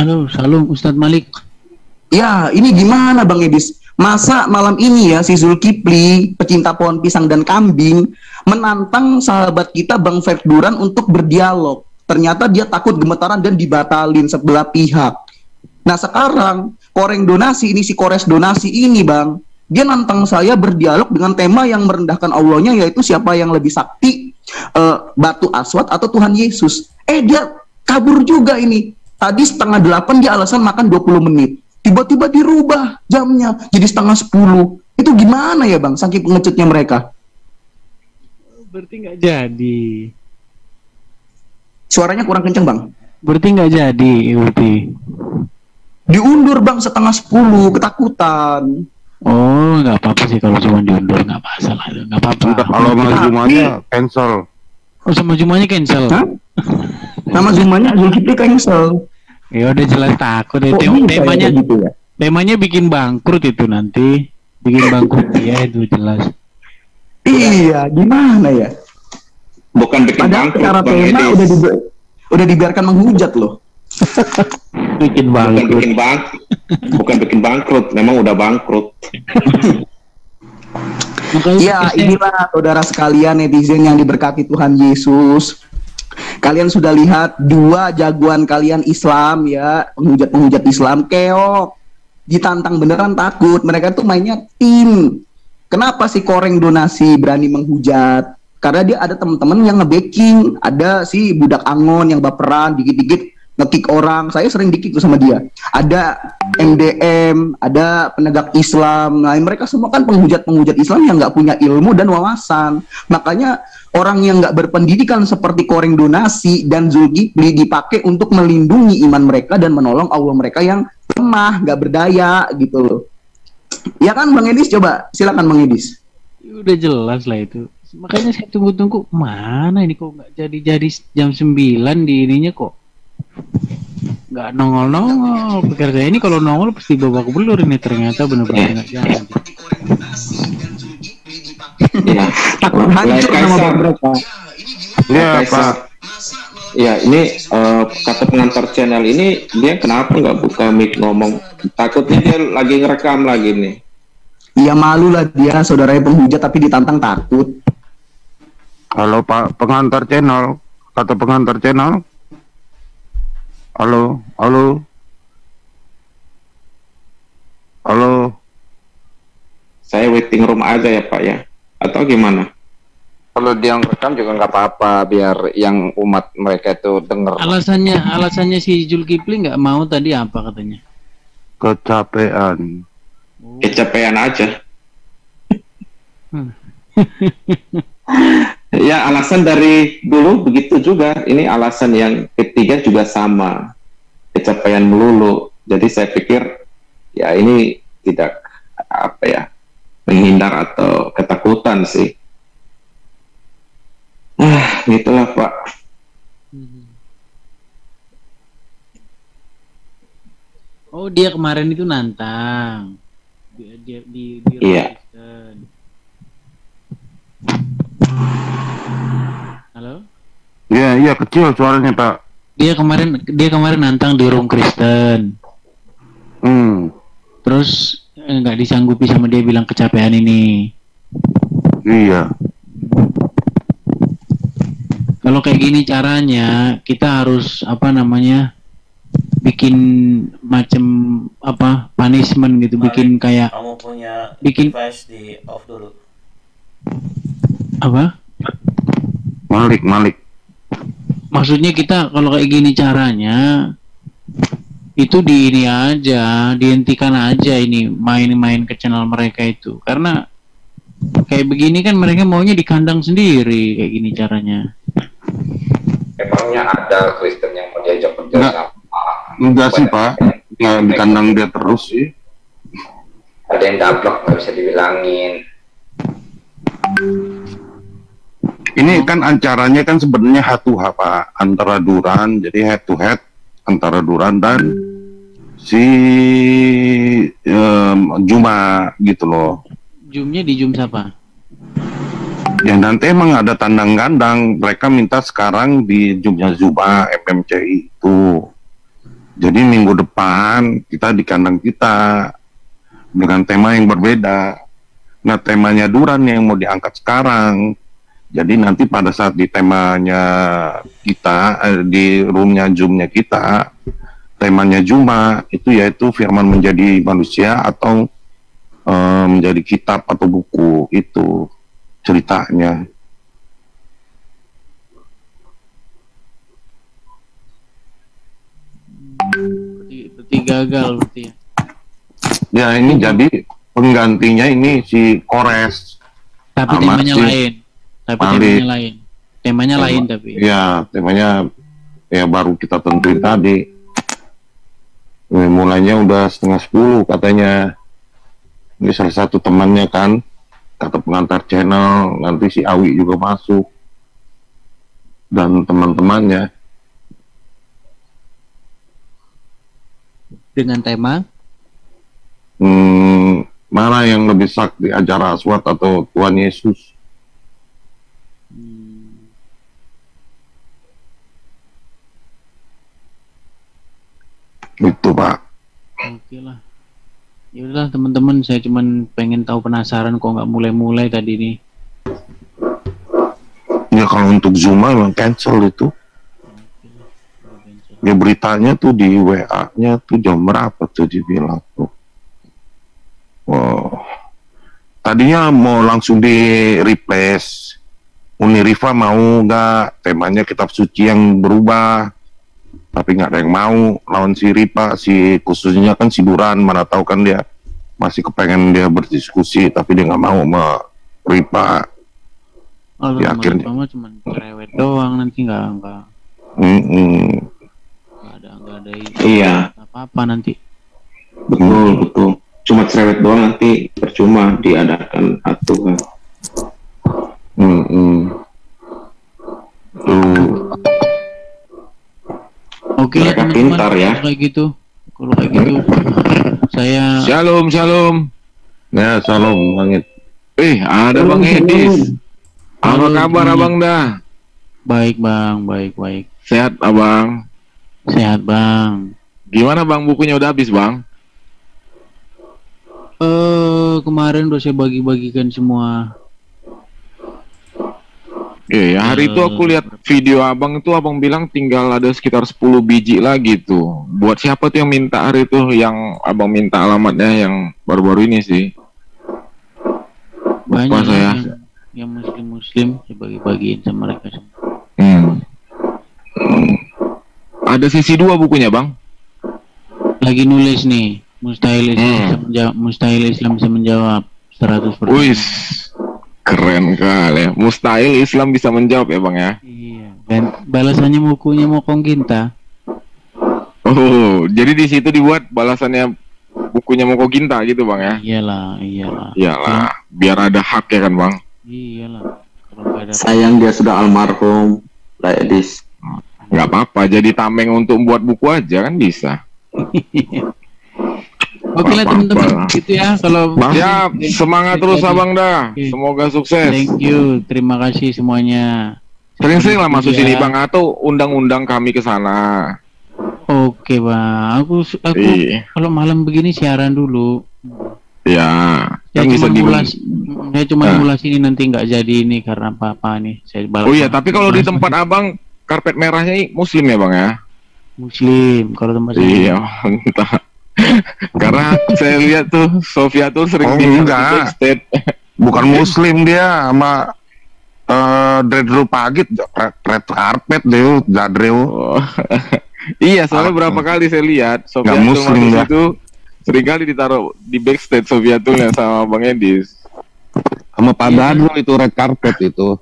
Halo, salam Ustadz Malik. Ya, ini gimana Bang Edis? Masa malam ini ya si Zulkifli, pecinta pohon pisang dan kambing, menantang sahabat kita Bang Ferdinand untuk berdialog. Ternyata dia takut gemetaran dan dibatalin sebelah pihak. Nah sekarang koreng donasi ini, si kores donasi ini Bang, dia nantang saya berdialog dengan tema yang merendahkan Allahnya, yaitu siapa yang lebih sakti, Batu Aswad atau Tuhan Yesus. Dia kabur juga ini. Tadi 7:30 dia alasan makan 20 menit. Tiba-tiba dirubah jamnya jadi 9:30. Itu gimana ya Bang, saking pengecutnya mereka? Berarti nggak jadi. Suaranya kurang kenceng Bang. Berarti nggak jadi, berarti. Diundur Bang 9:30, ketakutan. Oh, nggak apa-apa sih kalau cuma diundur, nggak masalah, nggak apa-apa. Kalau sama Zumanya cancel. Oh, sama Jumanya cancel. Hah? Nama Zumanya Zulkifli cancel. Ya udah jelas takut. Temanya gitu ya? Temanya bikin bangkrut itu nanti. Bikin bangkrut ya itu jelas. Iya, gimana ya? Bukan bikin Padahal bangkrut, secara Bang tema Edis. udah dibiarkan menghujat loh. Bikin bangkrut. Bukan bikin bangkrut, memang udah bangkrut. Ya, inilah saudara sekalian netizen yang diberkati Tuhan Yesus. Kalian sudah lihat dua jagoan kalian Islam ya, penghujat-penghujat Islam, keok. Ditantang beneran takut. Mereka tuh mainnya tim. Kenapa sih koreng donasi berani menghujat? Karena dia ada teman-teman yang nge-backing. Ada si budak Angon yang baperan, dikit-dikit nge-kick orang. Saya sering di-kick sama dia. Ada MDM, ada penegak Islam. Nah, mereka semua kan penghujat-penghujat Islam yang nggak punya ilmu dan wawasan. Makanya orang yang nggak berpendidikan seperti koreng donasi dan Zulkifli dipakai untuk melindungi iman mereka dan menolong Allah mereka yang lemah, nggak berdaya gitu loh. Ya kan Bang Edis? Coba silakan Bang Edis. Udah jelas lah itu. Makanya saya tunggu-tunggu, mana ini kok nggak jadi jam 9 di ininya kok. Nggak nongol-nongol. Pikir saya ini kalau nongol pasti babak belur ini, ternyata bener-bener nggak jadi. Ya, Takut hancur nama mereka. Iya Pak. Ya ini kata pengantar channel ini, dia kenapa nggak buka mic ngomong? Takutnya dia lagi ngerekam lagi nih. Ya malu lah dia, saudaranya penghujat tapi ditantang takut. Halo Pak pengantar channel, kata pengantar channel. Halo, halo. Halo. Saya waiting room aja ya Pak ya, atau gimana? Kalau dia ngerekam juga nggak apa-apa, biar yang umat mereka itu denger. Alasannya si Zulkifli nggak mau tadi apa katanya? Kecapean. Kecapean aja. Ya alasan dari dulu begitu juga. Ini alasan yang ketiga juga sama, kecapean melulu. Jadi saya pikir ya ini tidak apa ya, menghindar atau ketakutan sih. Gitulah Pak. Oh, dia kemarin itu nantang. Di Iya. Halo? Iya kecil suaranya Pak. Dia kemarin nantang di Room Kristen. Terus nggak disanggupi sama dia, bilang kecapean ini. Iya. Kalau kayak gini caranya, kita harus bikin macam punishment gitu, bikin kayak kamu punya bikin device di off dulu. apa? Malik. Maksudnya kita kalau kayak gini caranya itu di ini aja, dihentikan aja ini main-main ke channel mereka itu, karena kayak begini kan mereka maunya di kandang sendiri kayak gini caranya. Emangnya ada Kristen yang mau diajak kerja sama? Enggak sih Pak, nggak di kandang dia terus sih. Ada yang dablok, nggak bisa dibilangin. Ini kan acaranya kan sebenarnya head to head Pak, antara Duran, jadi head to head antara Duran dan si Juma gitu loh. Zoomnya di Zoom siapa? Ya nanti emang ada tandang gandang, mereka minta sekarang di Jumnya Zuma MMCI itu. Jadi minggu depan kita di kandang kita dengan tema yang berbeda. Nah, temanya Duran yang mau diangkat sekarang. Jadi nanti pada saat di temanya kita, di roomnya Zoom-nya kita, temanya Juma, itu yaitu firman menjadi manusia atau menjadi kitab atau buku, itu ceritanya. Berarti gagal berarti ya. Ya ini jadi penggantinya ini si Kores. Tapi Sama temanya si lain. Tapi Malik. temanya lain. Temanya lain tapi. Ya temanya ya baru kita tentuin tadi. Mulainya udah 9:30 katanya. Ini salah satu temannya kan, kata pengantar channel, nanti si Awi juga masuk dan teman-temannya. Dengan tema mana yang lebih sakti, ajar aswat atau Tuhan Yesus? Itu Pak. Oke lah. Ya udahlah teman-teman, saya cuman pengen tahu, penasaran kok nggak mulai-mulai tadi nih. Ya kalau untuk Zuma memang cancel itu. Ya beritanya tuh di WA-nya tuh jam berapa tuh dibilang tuh. Wow. Tadinya mau langsung di replace. Uniriva mau nggak temanya kitab suci yang berubah, tapi nggak ada yang mau lawan si Ripa, si khususnya kan si Duran, mana tahu kan dia masih kepengen dia berdiskusi, tapi dia nggak mau sama Ripa. Oh, Ya, akhirnya cuma cerewet doang, nanti nggak ada Iya, apa-apa nanti. betul. Cuma cerewet doang, nanti percuma diadakan aturan. Oke lah Mereka teman-teman, pintar ya. Kalau kayak gitu, saya Shalom, shalom. Ya salam langit. Ada Bang Edis. Apa Halo, kabar semuanya. Abang dah? baik bang, baik. Sehat Abang? Sehat bang. Gimana Bang, bukunya udah habis Bang? Kemarin udah saya bagi-bagikan semua. Iya, hari itu aku lihat video Abang itu, Abang bilang tinggal ada sekitar 10 biji lagi tuh. Buat siapa tuh yang minta hari itu, yang Abang minta alamatnya yang baru-baru ini sih? Banyak Lupa saya. yang muslim saya bagi-bagiin sama mereka semua. Ada sisi 2 bukunya Bang? Lagi nulis nih, Mustahil Islam bisa menjawab 100%. Wis, keren kali ya. Mustahil Islam bisa menjawab ya Bang ya? Iya, dan balasannya bukunya Mokong Ginta. Oh, jadi di situ dibuat balasannya bukunya Moko Ginta gitu Bang ya? Iyalah. Iyalah, biar ada hak ya kan Bang? Iyalah. Kalau nggak ada Sayang dia sudah almarhum, Pak Edis. Nggak apa-apa, jadi tameng untuk buat buku aja kan bisa. Oke lah teman-teman, gitu ya. Kalau Siap, semangat terus Abang dah. Oke. Semoga sukses. Thank you, terima kasih semuanya. Sering-sering lah masuk Ya. sini Bang, atau undang-undang kami ke sana. Oke bang, aku Iya. kalau malam begini siaran dulu. Ya, Saya kan bisa cuma di. ngulas, saya cuma Ah. ngulas ini, nanti nggak jadi ini karena apa-apa nih. Saya balas. Oh iya, tapi kalau di tempat Abang karpet merahnya ini Muslim ya Bang ya? Muslim, kalau tempat saya. Iya, entah. Karena saya lihat tuh Sofia tuh sering Oh, di enggak. backstage. Bukan Muslim dia, sama Dreadru Pagit, red carpet deh, Jadreu. Oh. Iya, soalnya berapa kali saya lihat Sofia Nggak tuh Muslim masuk dah. situ sering kali ditaruh di backstage Sofia tuh yang sama Bang Edis. Sama Pak Dadru itu red carpet itu.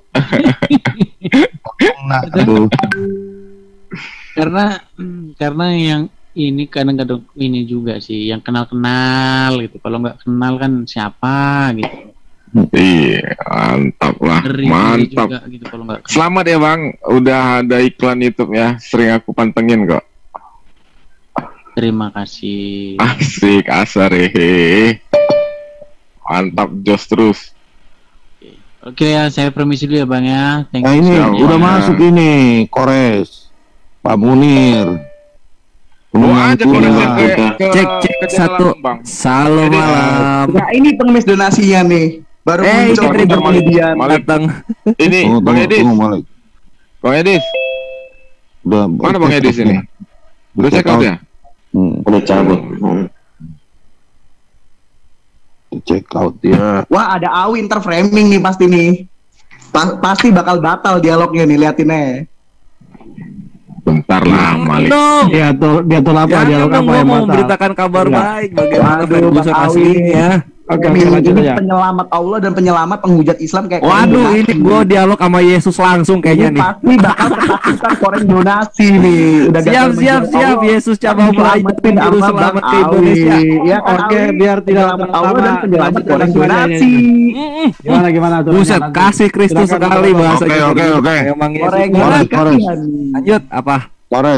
Nah, aduh. Karena yang ini kadang-kadang ini juga sih, yang kenal gitu. Kalau nggak kenal kan siapa gitu. Iya, mantap lah, Ngeri mantap. juga gitu kalau nggak kenal. Selamat ya Bang, udah ada iklan YouTube ya, sering aku pantengin kok. Terima kasih. Asik, asar hehe. Mantap, jos terus. Oke ya, saya permisi dulu ya bang ya. Thank Nah you ini so much. udah Ya. masuk ini Kores, Pak Munir. Penunggang aja kuda. koneksi ke Cek ke satu. jalan, Bang. Salam Jadi, malam. Nah, ini pengemis donasinya nih. Baru muncul ini untuk Malik. kemudian. Malik. Datang. Ini Bang Edis. Malik. Bang Edis. Udah, Mana Bang Edis ini? Udah check out ya? Udah cabut. Check out ya. Wah, ada Awi ntar framing nih pasti nih. Pasti bakal batal dialognya nih, liatin aja. Bentar lah Malik. Dong. Dia tuh apa? Jangan Dialog dong, apa gua yang mau batal? memberitakan kabar Iya. baik bagaimana Waduh, Ferguson Bang Awi. aslinya. Oke, Ini lanjut aja. penyelamat Allah dan penyelamat penghujat Islam kayak Waduh, Koreng ini donasi. gua dialog sama Yesus langsung Ini kayaknya nih. pasti bakal ketakutan koreng donasi nih. Udah Siap, gagal siap, menjual siap. Allah. Yesus coba Selamatin juru apa, selamat Bang ke Indonesia. Awi. Ya kan, Oke, Awi? biar tidak Penyelamat Allah dan penyelamat lanjut koreng langsung aja donasi. Mm-mm. Gimana tuh? Buset, Lanjut. kasih Kristus Silakan, sekali Bang. bahasa Oke, gitu. oke. Emang Yesus. Koreng Kores, kores. donasi. Lanjut apa?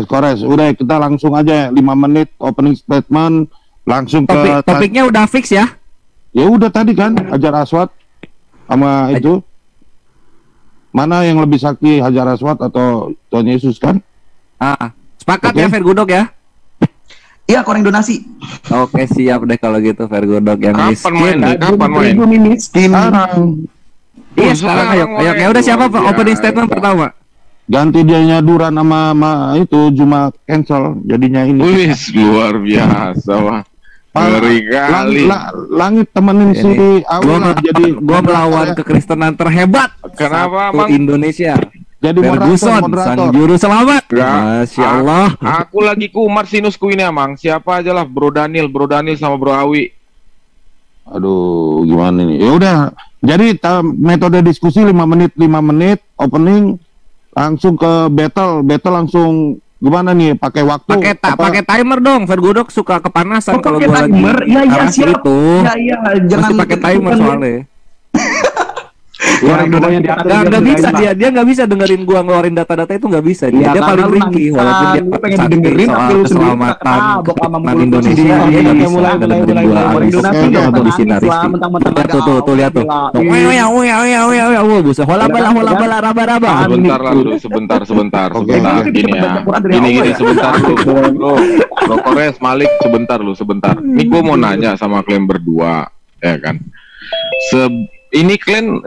Kores. Udah kita langsung aja 5 menit opening statement langsung ke Topiknya udah fix ya? Ya udah tadi kan Hajar Aswad sama itu. Mana yang lebih sakti, Hajar Aswad atau Tuhan Yesus kan? Sepakat Oke. ya Fergodok ya? Iya, koreng donasi. Oke, siap deh kalau gitu Fergodok yang Kapan miskin. main nih? Kapan main? Ibu miskin. Sekarang Iya, sekarang ayo. Ya udah siapa Pak Luar opening biasa. statement pertama? ganti dianya Duran sama itu Juma cancel jadinya ini. Wis luar biasa wah. Ngeri kali. Langit temenin si Gua Awi jadi melawan kekristenan terhebat. Kenapa, satu Bang? Indonesia. jadi Ferguson, moderator. sang juru selamat. Enggak. Masya Allah. Aku lagi kumat sinusku ini Amang. Siapa aja lah Bro Daniel sama Bro Awi. Aduh, gimana nih? Ya udah. Jadi metode diskusi 5 menit opening langsung ke battle langsung gimana nih? Pakai waktu? Pakai timer dong. Fergodok suka kepanasan kalau pakai gua lagi timer? Iya, narasi siap. itu. Iya, jangan Mesti pakai timer soalnya. Koreng donasi Nggak bisa dia nggak bisa dengerin gua ngeluarin data-data itu nggak bisa dia. Iya, Dia paling karena lu ringkih nangis, walaupun dia lu pengen sakti didengerin, soal tapi lu sendiri keselamatan ketabok sama keselamatan mulut lu Indonesia. sendiri. Dia nggak Oke, bisa mulai, dengerin mulai. gua Koreng habis donasi itu jangan habis nangis sinaris. lah, mentang-mentang Lihat ada tuh lihat tuh. Allah. Wah, buset. Hola bala raba-raba. Sebentar lah lu, sebentar. Oke. Gini ya. Gini sebentar lu. Bro Kores, Malik sebentar. Ini gua mau nanya sama kalian berdua, ya kan. Ini kalian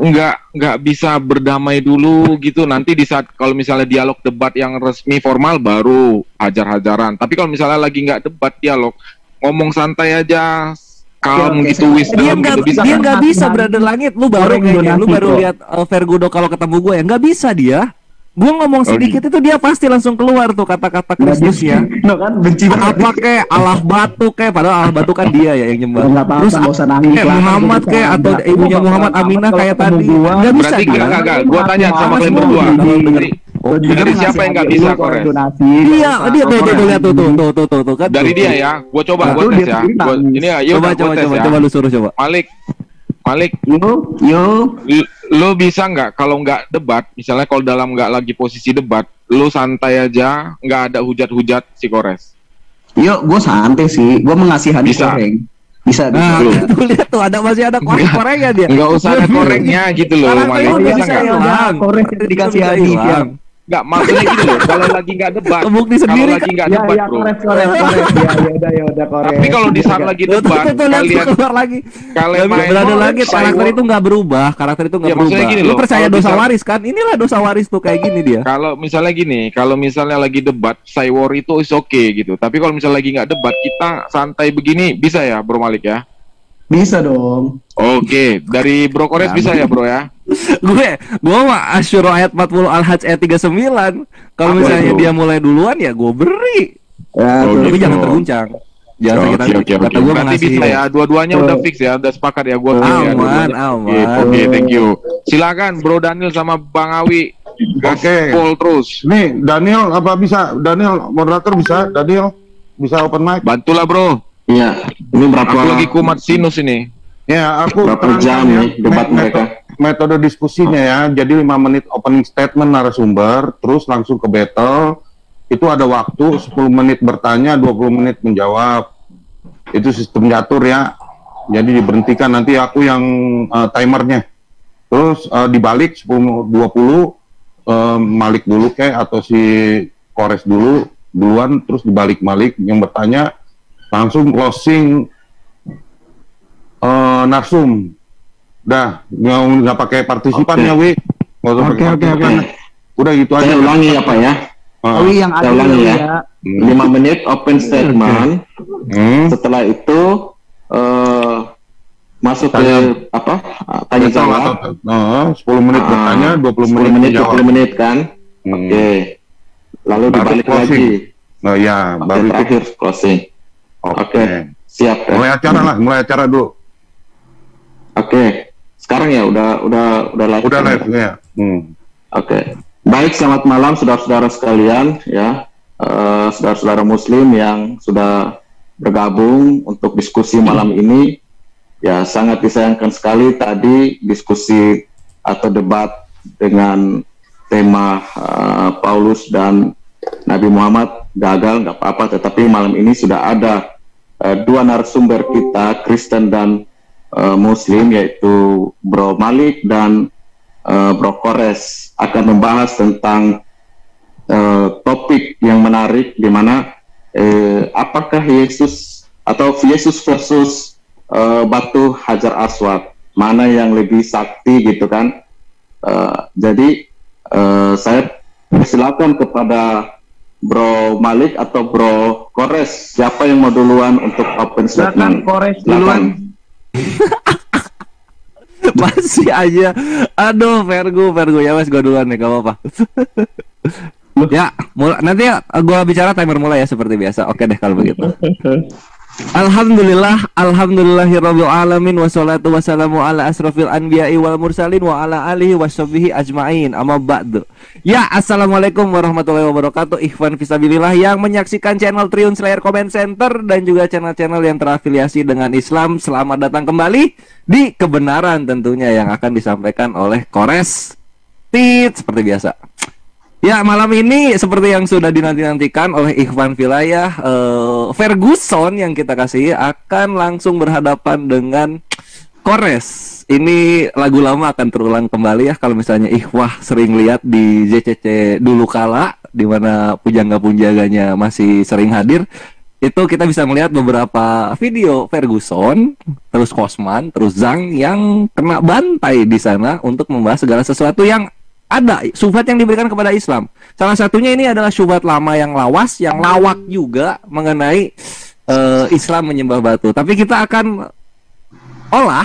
nggak bisa berdamai dulu gitu, nanti di saat kalau misalnya dialog debat yang resmi formal baru hajar-hajaran, tapi kalau misalnya lagi nggak debat dialog ngomong santai aja calm Oke, gitu Dia wisdom nggak gitu bisa dia kan? nggak bisa Brother Langit. Lu baru Koreng kayaknya lu donasi, baru bro. lihat Fergodok kalau ketemu gue ya nggak bisa dia. Gue ngomong sedikit itu dia pasti langsung keluar tuh kata-kata Kristusnya. No kan benci banget. Apa kek Allah batu kek, padahal Allah batu kan dia ya yang nyembah. Nggak apa-apa, Terus nggak usah nangis lah. Muhammad Nggak kek usah atau ada. ibunya Lu Muhammad nggak Aminah apa-apa kayak kalau tadi ketemu gua. nggak bisa Berarti dia. enggak, gua tanya sama kalian berdua. Dari siapa yang nggak bisa Kores? Dia tuh lihat tuh kan. Dari dia ya, gua coba gua tes ya. Ini ya, yuk Coba lu suruh coba. Malik, Yo. lo bisa nggak kalau nggak debat, misalnya kalau dalam nggak lagi posisi debat, lo santai aja, nggak ada hujat-hujat si Kores. Yo, gue santai sih. Gue mengasihani Bisa. koreng. Bisa. Nah, Lu. tuh lihat tuh masih ada koreng-korengnya dia. Nggak usah ada korengnya gitu loh, Sekarang Malik. itu Oh, Bisa iya, nggak? ya udah, koreng dikasihani, Pian. Nggak, maksudnya gitu loh, kalau lagi nggak debat, Kebukti kalau sendiri lagi nggak Ya, debat ya, bro. koreng. Ya udah, koreng. Tapi kalau di saat lagi Tuh, debat, lihat kalian keluar lagi. kalian main Berada lagi cyber- karakter itu nggak berubah, karakter itu nggak Ya, maksudnya berubah. gini Lu loh, percaya kalau dosa bisa- waris kan? Inilah dosa waris tuh kayak gini dia. Kalau misalnya gini, kalau misalnya lagi debat, war itu is oke gitu. Tapi kalau misalnya lagi nggak debat, kita santai begini bisa ya, Bro Malik ya? Bisa dong. Oke, dari Bro Kores bisa ya, Bro ya? gue mah Asyura ayat 40 Al-Hajj ayat 39. Kalau Apa misalnya itu? dia mulai duluan ya gue beri. Ya, Oh, tuh. Tapi gitu. jangan terguncang. Jangan sakit hati. Oke. Kata gue Berarti mengasih bisa ya, dua-duanya udah fix ya, udah sepakat ya, gua tahu ya, Aman, dua-duanya. aman. Oke, thank you. Silakan Bro Daniel sama Bang Awi. Oke. Gaspol terus. Nih, Daniel apa bisa? Daniel moderator bisa? Daniel bisa open mic? Bantulah Bro. Iya, ini berapa Aku lagi kumat sinus ini. Ya, aku berapa terangkan jam ya, nih debat mereka? metode diskusinya ya. Jadi 5 menit opening statement narasumber, terus langsung ke battle. Itu ada waktu 10 menit bertanya, 20 menit menjawab. Itu sistem diatur ya. Jadi diberhentikan nanti aku yang timernya. Terus dibalik 10 20 Malik dulu kayak atau si Kores dulu duluan, terus dibalik-balik yang bertanya langsung closing narsum. Dah, nggak pakai partisipan ya, Wi. Oke. Udah gitu aja. Saya ulangi ya Pak ya. Yang Saya ulangi ya. 5 menit open statement. Setelah itu masuk ke apa? Tanya jawab. 10 menit bertanya, 20 menit jawab. 20 menit kan? Oke. Lalu dibalik lagi. Nah ya, baru terakhir closing. Oke. Siap. Mulai acara dulu. Oke. Sekarang ya udah live. Udah live ya. Oke. Baik, selamat malam saudara-saudara sekalian ya. Saudara-saudara muslim yang sudah bergabung untuk diskusi malam ini. Ya, sangat disayangkan sekali tadi diskusi atau debat dengan tema Paulus dan Nabi Muhammad gagal, nggak apa-apa, tetapi malam ini sudah ada dua narasumber kita, Kristen dan Muslim, yaitu Bro Malik dan Bro Kores, akan membahas tentang topik yang menarik, di mana apakah Yesus atau Yesus versus batu Hajar Aswad, mana yang lebih sakti gitu kan. Jadi saya persilakan kepada Bro Malik atau Bro Kores, siapa yang mau duluan untuk open statement? Kores duluan. Masih aja. Aduh, Vergo ya wes, gua duluan nih, gak apa-apa. Ya, nanti gua bicara timer mulai ya seperti biasa. Oke deh kalau begitu. Alhamdulillahirabbil alamin, wassalatu wassalamu ala asrofil anbiya'i wal mursalin wa ala alihi washabihi ajmain. Amma ba'du. Ya, assalamualaikum warahmatullahi wabarakatuh. Ikhwan fisabilillah yang menyaksikan channel Triun Slayer Comment Center dan juga channel-channel yang terafiliasi dengan Islam, selamat datang kembali di kebenaran tentunya yang akan disampaikan oleh Kores Tit seperti biasa. Ya, malam ini seperti yang sudah dinanti-nantikan oleh Ikhwan Wilayah, Ferguson yang kita kasih akan langsung berhadapan dengan Kores. Ini lagu lama akan terulang kembali ya, kalau misalnya Ikhwah sering lihat di JCC dulu kala, di mana pujangga-pujanganya masih sering hadir. Itu kita bisa melihat beberapa video Ferguson, terus Kosman, terus Zhang yang kena bantai di sana untuk membahas segala sesuatu yang ada syubhat yang diberikan kepada Islam. Salah satunya ini adalah syubhat lama yang lawas, yang lawak juga mengenai Islam menyembah batu. Tapi kita akan olah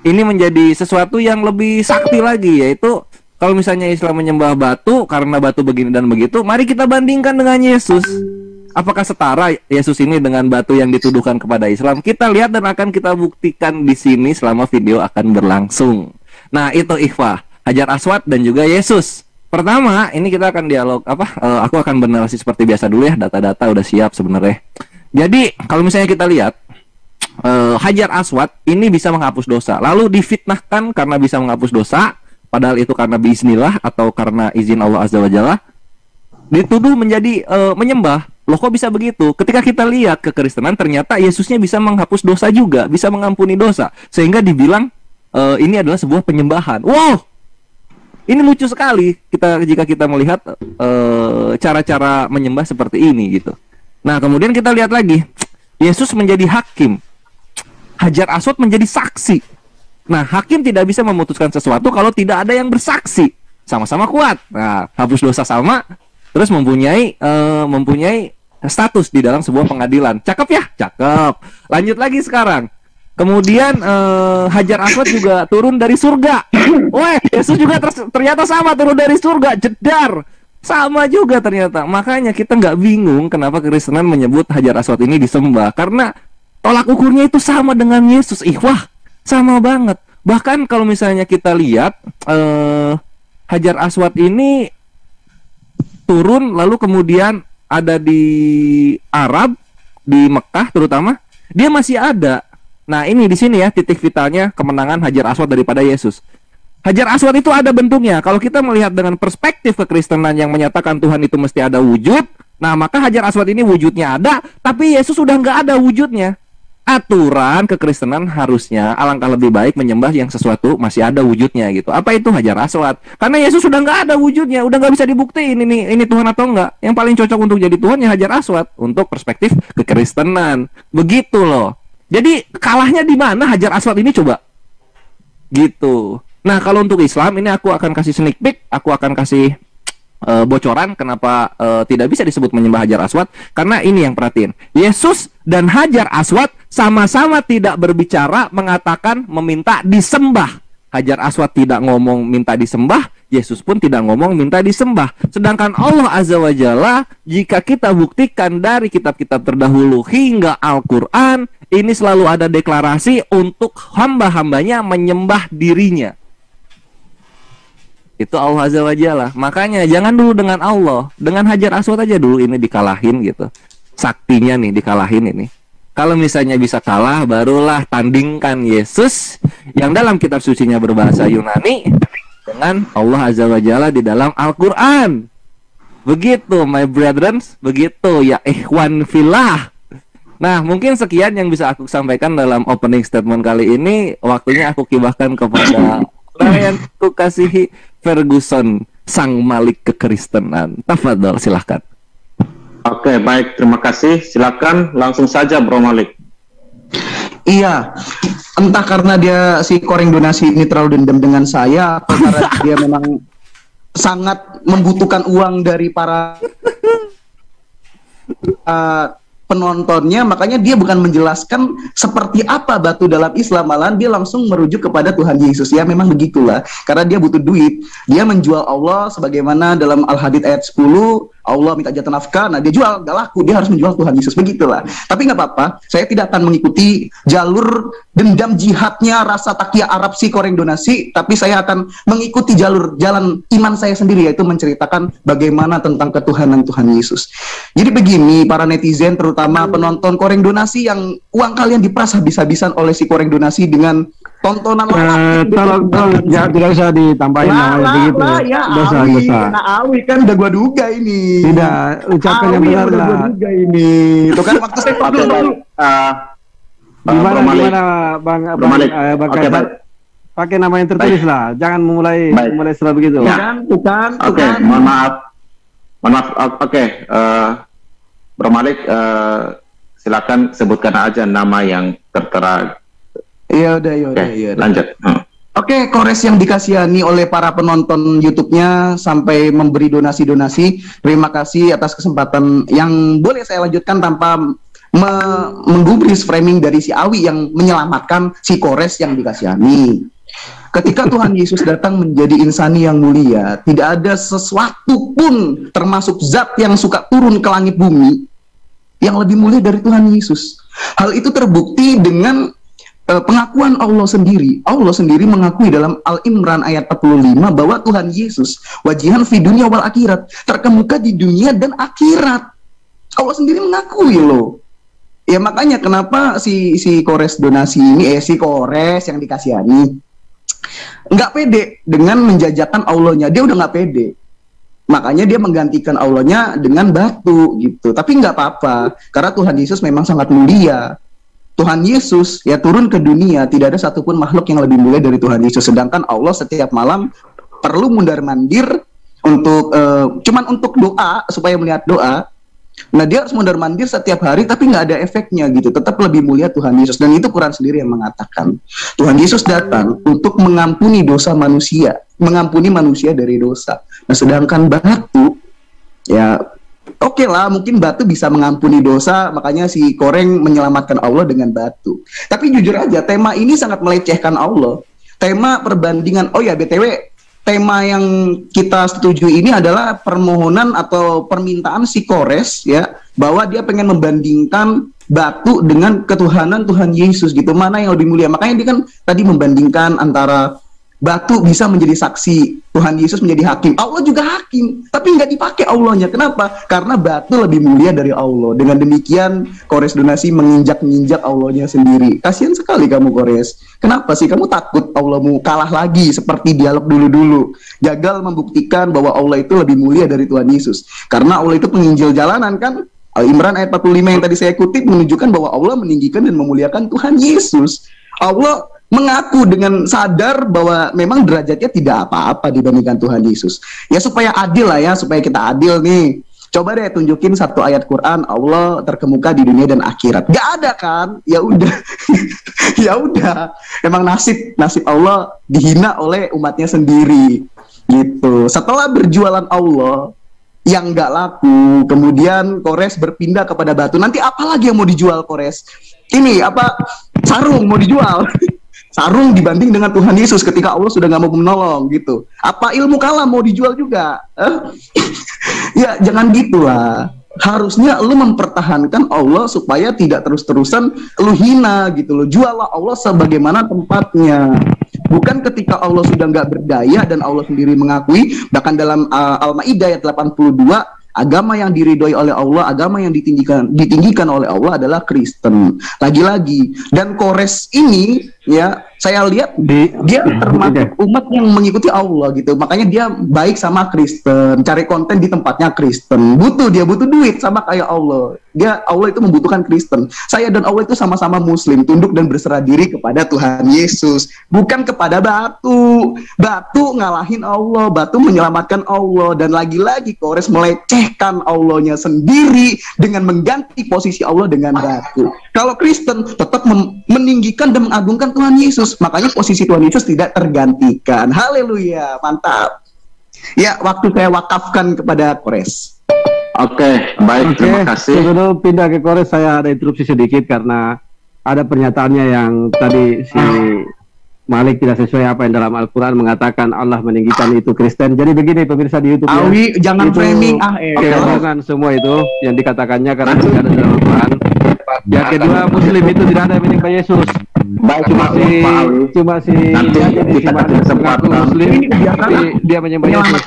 ini menjadi sesuatu yang lebih sakti lagi, yaitu kalau misalnya Islam menyembah batu karena batu begini dan begitu, mari kita bandingkan dengan Yesus. Apakah setara Yesus ini dengan batu yang dituduhkan kepada Islam? Kita lihat dan akan kita buktikan di sini selama video akan berlangsung. Nah, itu Ikhwah, Hajar Aswad dan juga Yesus. Pertama, ini kita akan dialog aku akan bernarasi seperti biasa dulu ya, data-data udah siap sebenarnya. Jadi, kalau misalnya kita lihat Hajar Aswad ini bisa menghapus dosa. Lalu difitnahkan karena bisa menghapus dosa, padahal itu karena bismillah atau karena izin Allah Azza wa Jalla. Dituduh menjadi menyembah. Loh, kok bisa begitu? Ketika kita lihat kekristenan, ternyata Yesusnya bisa menghapus dosa juga, bisa mengampuni dosa, sehingga dibilang ini adalah sebuah penyembahan. Wow! Ini lucu sekali jika kita melihat cara-cara menyembah seperti ini gitu. Nah, kemudian kita lihat lagi, Yesus menjadi hakim, Hajar Aswad menjadi saksi. Nah, hakim tidak bisa memutuskan sesuatu kalau tidak ada yang bersaksi. Sama-sama kuat. Nah, hapus dosa sama, terus mempunyai status di dalam sebuah pengadilan. Cakep ya? Cakep. Lanjut lagi sekarang. Kemudian Hajar Aswad juga turun dari surga. Weh, Yesus juga ternyata sama turun dari surga, jedar. Sama juga ternyata. Makanya kita nggak bingung kenapa Kristenan menyebut Hajar Aswad ini disembah, karena tolak ukurnya itu sama dengan Yesus. Wah, sama banget. Bahkan kalau misalnya kita lihat Hajar Aswad ini turun lalu kemudian ada di Arab, di Mekah terutama, dia masih ada. Nah, ini di sini ya titik vitalnya kemenangan Hajar Aswad daripada Yesus. Hajar Aswad itu ada bentuknya. Kalau kita melihat dengan perspektif kekristenan yang menyatakan Tuhan itu mesti ada wujud, nah maka Hajar Aswad ini wujudnya ada, tapi Yesus sudah nggak ada wujudnya. aturan kekristenan harusnya alangkah lebih baik menyembah yang sesuatu masih ada wujudnya gitu. Apa itu Hajar Aswad? Karena Yesus sudah nggak ada wujudnya, udah nggak bisa dibuktiin ini Tuhan atau enggak. Yang paling cocok untuk jadi Tuhan ya Hajar Aswad untuk perspektif kekristenan. Begitu loh. Jadi kalahnya di mana Hajar Aswad ini coba? Gitu. Nah, kalau untuk Islam ini aku akan kasih sneak peek, aku akan kasih bocoran kenapa tidak bisa disebut menyembah Hajar Aswad, karena ini yang perhatiin. Yesus dan Hajar Aswad sama-sama tidak berbicara mengatakan meminta disembah. Hajar Aswad tidak ngomong minta disembah, Yesus pun tidak ngomong minta disembah. Sedangkan Allah Azza wa Jalla, jika kita buktikan dari kitab-kitab terdahulu hingga Al-Quran, ini selalu ada deklarasi untuk hamba-hambanya menyembah dirinya. Itu Allah Azza wa Jalla. Makanya jangan dulu dengan Allah, dengan Hajar Aswad aja dulu ini dikalahin gitu. Saktinya nih dikalahin ini. Kalau misalnya bisa kalah, barulah tandingkan Yesus yang dalam kitab sucinya berbahasa Yunani dengan Allah Azza wa Jalla di dalam Al-Quran. Begitu my brethren, begitu ya ikhwan fillah. Nah, mungkin sekian yang bisa aku sampaikan dalam opening statement kali ini. Waktunya aku kibahkan kepada yang ku kasihi Ferguson, sang Malik kekristenan. Tafadhol, silahkan. Oke, baik, terima kasih. Silakan langsung saja Bro Malik. Iya, entah karena dia si Koreng Donasi ini terlalu dendam dengan saya, atau karena dia memang sangat membutuhkan uang dari para penontonnya, makanya dia bukan menjelaskan seperti apa batu dalam Islam, malahan dia langsung merujuk kepada Tuhan Yesus. Ya memang begitulah, karena dia butuh duit. Dia menjual Allah sebagaimana dalam Al-Hadid ayat 10, Allah minta jatah nafkah, nah dia jual, gak laku, dia harus menjual Tuhan Yesus, begitulah. Tapi nggak apa-apa, saya tidak akan mengikuti jalur dendam jihadnya rasa takia Arab si Koreng Donasi, tapi saya akan mengikuti jalan iman saya sendiri, yaitu menceritakan bagaimana tentang ketuhanan Tuhan Yesus. Jadi begini, para netizen, terutama penonton Koreng Donasi yang uang kalian diperas habis-habisan oleh si Koreng Donasi dengan tontonan tolong tidak usah ditambahin begitu. Dosa. Awi kan udah gua duga ini. Tidak, ucapkan yang benar lah. Duga ini. Itu kan waktu saya dulu. Gimana Bang Kaisar? Pakai nama yang tertulis lah. Jangan mulai setelah begitu. Bukan. Oke, mohon maaf. Oke, Bro Malik, silakan sebutkan aja nama yang tertera. Iya udah. Lanjut. Oke, Kores yang dikasihani oleh para penonton YouTube-nya sampai memberi donasi-donasi. Terima kasih atas kesempatan yang boleh saya lanjutkan tanpa menggubris framing dari si Awi yang menyelamatkan si Kores yang dikasihani. Ketika Tuhan Yesus datang menjadi insani yang mulia, tidak ada sesuatu pun termasuk zat yang suka turun ke langit bumi yang lebih mulia dari Tuhan Yesus. Hal itu terbukti dengan pengakuan Allah sendiri. Allah sendiri mengakui dalam Al-Imran ayat 45 bahwa Tuhan Yesus wajihan fi dunia wal akhirat, terkemuka di dunia dan akhirat. Allah sendiri mengakui loh. Ya makanya kenapa si Kores Donasi ini si Kores yang dikasihani nggak pede dengan menjajakan Allahnya. Dia udah nggak pede. Makanya dia menggantikan Allahnya dengan batu gitu. Tapi nggak apa-apa, karena Tuhan Yesus memang sangat mulia. Tuhan Yesus ya turun ke dunia, tidak ada satupun makhluk yang lebih mulia dari Tuhan Yesus. Sedangkan Allah setiap malam perlu mundar-mandir untuk cuman untuk doa, supaya melihat doa. Nah dia harus mundar-mandir setiap hari, tapi nggak ada efeknya gitu. Tetap lebih mulia Tuhan Yesus. Dan itu Quran sendiri yang mengatakan Tuhan Yesus datang untuk mengampuni dosa manusia, mengampuni manusia dari dosa. Nah sedangkan batu ya oke lah, mungkin batu bisa mengampuni dosa, makanya si Koreng menyelamatkan Allah dengan batu. Tapi jujur aja, tema ini sangat melecehkan Allah. Tema perbandingan, oh ya BTW, tema yang kita setuju ini adalah permohonan atau permintaan si Kores ya, bahwa dia pengen membandingkan batu dengan ketuhanan Tuhan Yesus gitu, mana yang lebih mulia. Makanya dia kan tadi membandingkan antara batu bisa menjadi saksi, Tuhan Yesus menjadi hakim, Allah juga hakim, tapi nggak dipakai Allahnya. Kenapa? Karena batu lebih mulia dari Allah. Dengan demikian Kores Donasi menginjak-injak Allahnya sendiri. Kasihan sekali kamu Kores. Kenapa sih kamu takut Allahmu kalah lagi seperti dialog dulu-dulu? Gagal membuktikan bahwa Allah itu lebih mulia dari Tuhan Yesus. Karena Allah itu penginjil jalanan kan, Al-Imran ayat 45 yang tadi saya kutip menunjukkan bahwa Allah meninggikan dan memuliakan Tuhan Yesus. Allah mengaku dengan sadar bahwa memang derajatnya tidak apa-apa dibandingkan Tuhan Yesus. Ya supaya adil lah ya, supaya kita adil nih. Coba deh tunjukin satu ayat Quran Allah terkemuka di dunia dan akhirat. Gak ada kan? Ya udah. Ya udah. Emang nasib Allah dihina oleh umatnya sendiri. Gitu. Setelah berjualan Allah yang nggak laku, kemudian Kores berpindah kepada batu. Nanti apa lagi yang mau dijual Kores? Ini apa? Sarung mau dijual. Sarung dibanding dengan Tuhan Yesus ketika Allah sudah nggak mau menolong gitu. Apa ilmu kalam mau dijual juga? Ya jangan gitu lah. Harusnya lu mempertahankan Allah supaya tidak terus-terusan lu hina gitu loh. Juallah Allah sebagaimana tempatnya. Bukan ketika Allah sudah nggak berdaya dan Allah sendiri mengakui, bahkan dalam Al-Maidah ayat 82, agama yang diridhoi oleh Allah, agama yang ditinggikan oleh Allah adalah Kristen. Lagi-lagi, dan Kores ini ya saya lihat dia termasuk umat yang mengikuti Allah gitu. Makanya dia baik sama Kristen, cari konten di tempatnya Kristen. Dia butuh duit sama kayak Allah. Allah itu membutuhkan Kristen. Saya dan Allah itu sama-sama Muslim, tunduk dan berserah diri kepada Tuhan Yesus, bukan kepada batu. Batu ngalahin Allah, batu menyelamatkan Allah, dan lagi-lagi Kores melecehkan Allahnya sendiri dengan mengganti posisi Allah dengan batu. Kalau Kristen tetap meninggikan dan mengagungkan Tuhan Yesus, makanya posisi Tuhan Yesus tidak tergantikan. Haleluya, mantap. Ya, waktu saya wakafkan kepada Kores. Oke, baik, terima kasih. Sebelum pindah ke Kores, saya ada interupsi sedikit karena ada pernyataannya yang tadi si Malik tidak sesuai apa yang dalam Al-Quran mengatakan Allah meninggikan itu Kristen. Jadi begini pemirsa di YouTube Awi, jangan itu framing kebohongan semua itu yang dikatakannya karena tidak ada dalam Al-Quran. Yang kedua, Muslim itu tidak ada yang menyembah Yesus. Baik, cuma si nanti kita kasih kesempatan. Muslim dia menyembah Yesus.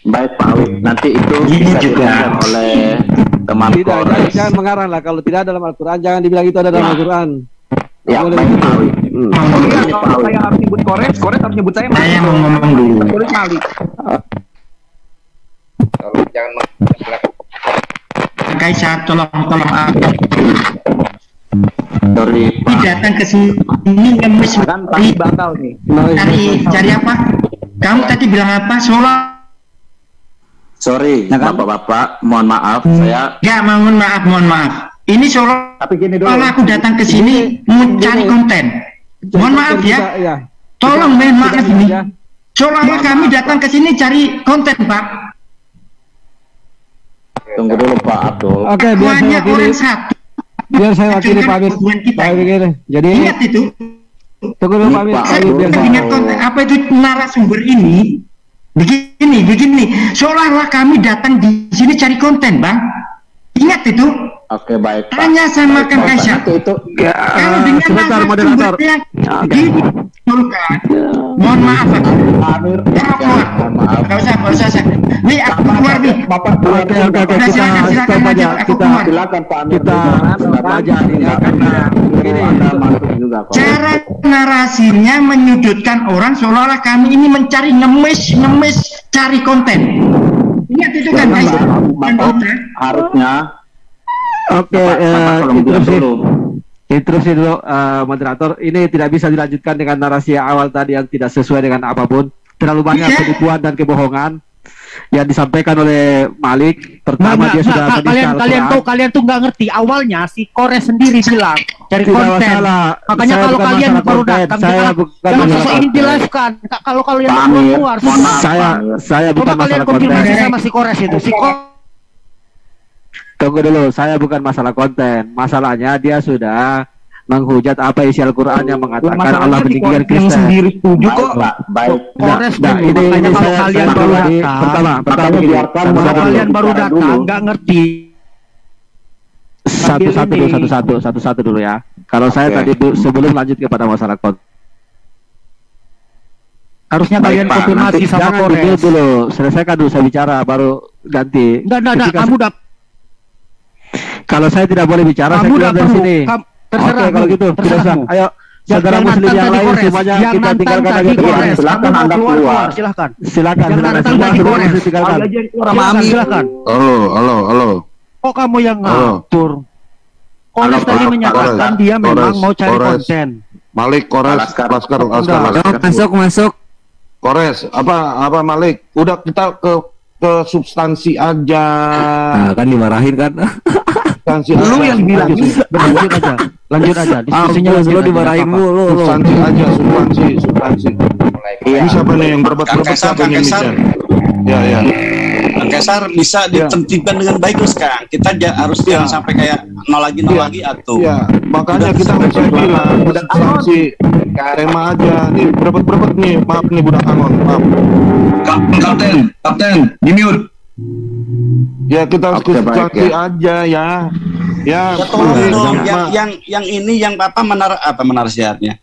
Baik Pak Awi, nanti itu bisa dijelaskan oleh teman Kores. Jangan mengarang lah, kalau tidak ada dalam Al-Quran jangan dibilang itu ada dalam Al-Quran. Ya, baik Pak Awi. Kalau saya harus nyebut Kores harus nyebut saya. Saya mau ngomong dulu. Tulis Malik. Jangan Kaisar, tolong datang ke sini ngemis kan tadi batal nih. Cari apa? Kamu tadi bilang apa? Sorry, Bapak-bapak, mohon maaf, saya mohon maaf. Ini Solo. Tapi gini dulu. Kalau aku datang ke sini mau cari konten. Mohon maaf ya. Tolong maaf ini. Soalnya kami datang ke sini cari konten, Pak. Tunggu dulu Pak Abdul. Oke, biar saya wakili pamit. Jadi ingat itu. Tunggu dulu pamit. Ingat konten apa itu narasumber ini. Begini. Seolah-olah kami datang di sini cari konten, Bang. Ingat itu. Oke, baik Pak. Tanya sama Kang Kaisar. Kalau dengan sebentar moderator. Mohon maaf, Pak. Enggak usah. Nih aku keluar nih. Oke. Silakan Pak Amir. Kita aja ini karena cara narasinya menyudutkan orang seolah-olah kami ini mencari ngemis cari konten. Ingat itu kan, guys. Harusnya. Oke, interupsi dulu moderator. Ini tidak bisa dilanjutkan dengan narasi awal tadi yang tidak sesuai dengan apapun. Terlalu banyak penipuan dan kebohongan yang disampaikan oleh Malik. Pertama dia sudah kalian tuh nggak ngerti awalnya si Kores sendiri bilang cari konten. Makanya kalau kalian baru datang jangan sosok ini jelaskan. Kalau kalian keluar saya bukan masalah konten. Sama si Kores itu. Tunggu dulu, saya bukan masalah konten. Masalahnya dia sudah menghujat apa isi Al-Quran yang mengatakan Allah meninggikan Kristen. Sendiri setuju kok. Baik. Ini kalau kalian baru datang. Pertama kalian baru datang nggak ngerti. Satu-satu dulu ya. Kalau saya tadi sebelum lanjut kepada masalah konten. Harusnya kalian konfirmasi sama Kores. Dulu, selesaikan dulu saya bicara baru ganti. Enggak, kamu udah. Kalau saya tidak boleh bicara, saya keluar dari sini. Terserah. Oke, kalau gitu, tidak usah. Ayo, saudara muslim yang lain semuanya kita tinggalkan aja keluar. Silakan Anda keluar. Silakan. Silakan semua tinggalkan. Silakan. Halo. Kok kamu yang ngatur? Kores tadi menyatakan dia memang mau cari konten. Malik, Kores, Laskar. Masuk. Kores, apa Malik? Udah kita ke substansi aja. Nah, kan dimarahin kan. Substansi Lu yang bilang Lanjut aja. Diskusinya lu dimarahin mulu. Substansi aja, substansi. Ini siapa nih yang berbet-berbet siapa nih Ya. Kang Kaisar bisa ditertibkan dengan baik loh sekarang. Kita harus jangan sampai kayak nol lagi atuh. Iya, makanya kita bisa bilang substansi tema aja. Nih berbet nih, maaf nih budak Angon, maaf. Kapten, di mute. Ya kita harus substansi aja ya. Ya tolong dong, yang ini yang menarasihatnya.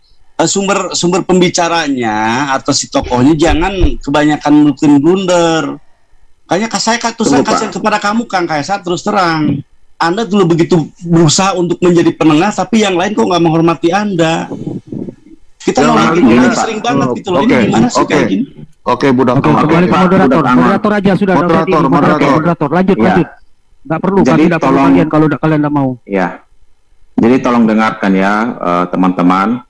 Sumber pembicaranya atau si tokohnya jangan kebanyakan mungkin blunder. Kayaknya saya kasihan kepada kamu Kang Kaisar, terus terang. Anda dulu begitu berusaha untuk menjadi penengah, tapi yang lain kok nggak menghormati Anda. Kita sering banget gitu loh. Ini gimana sih kayak gini? Oke, budak. Kembali ke moderator aja sudah. Moderator. Lanjut. Nggak perlu kan tidak perlu bagian kalau kalian nggak mau. Ya. Jadi tolong dengarkan ya teman-teman.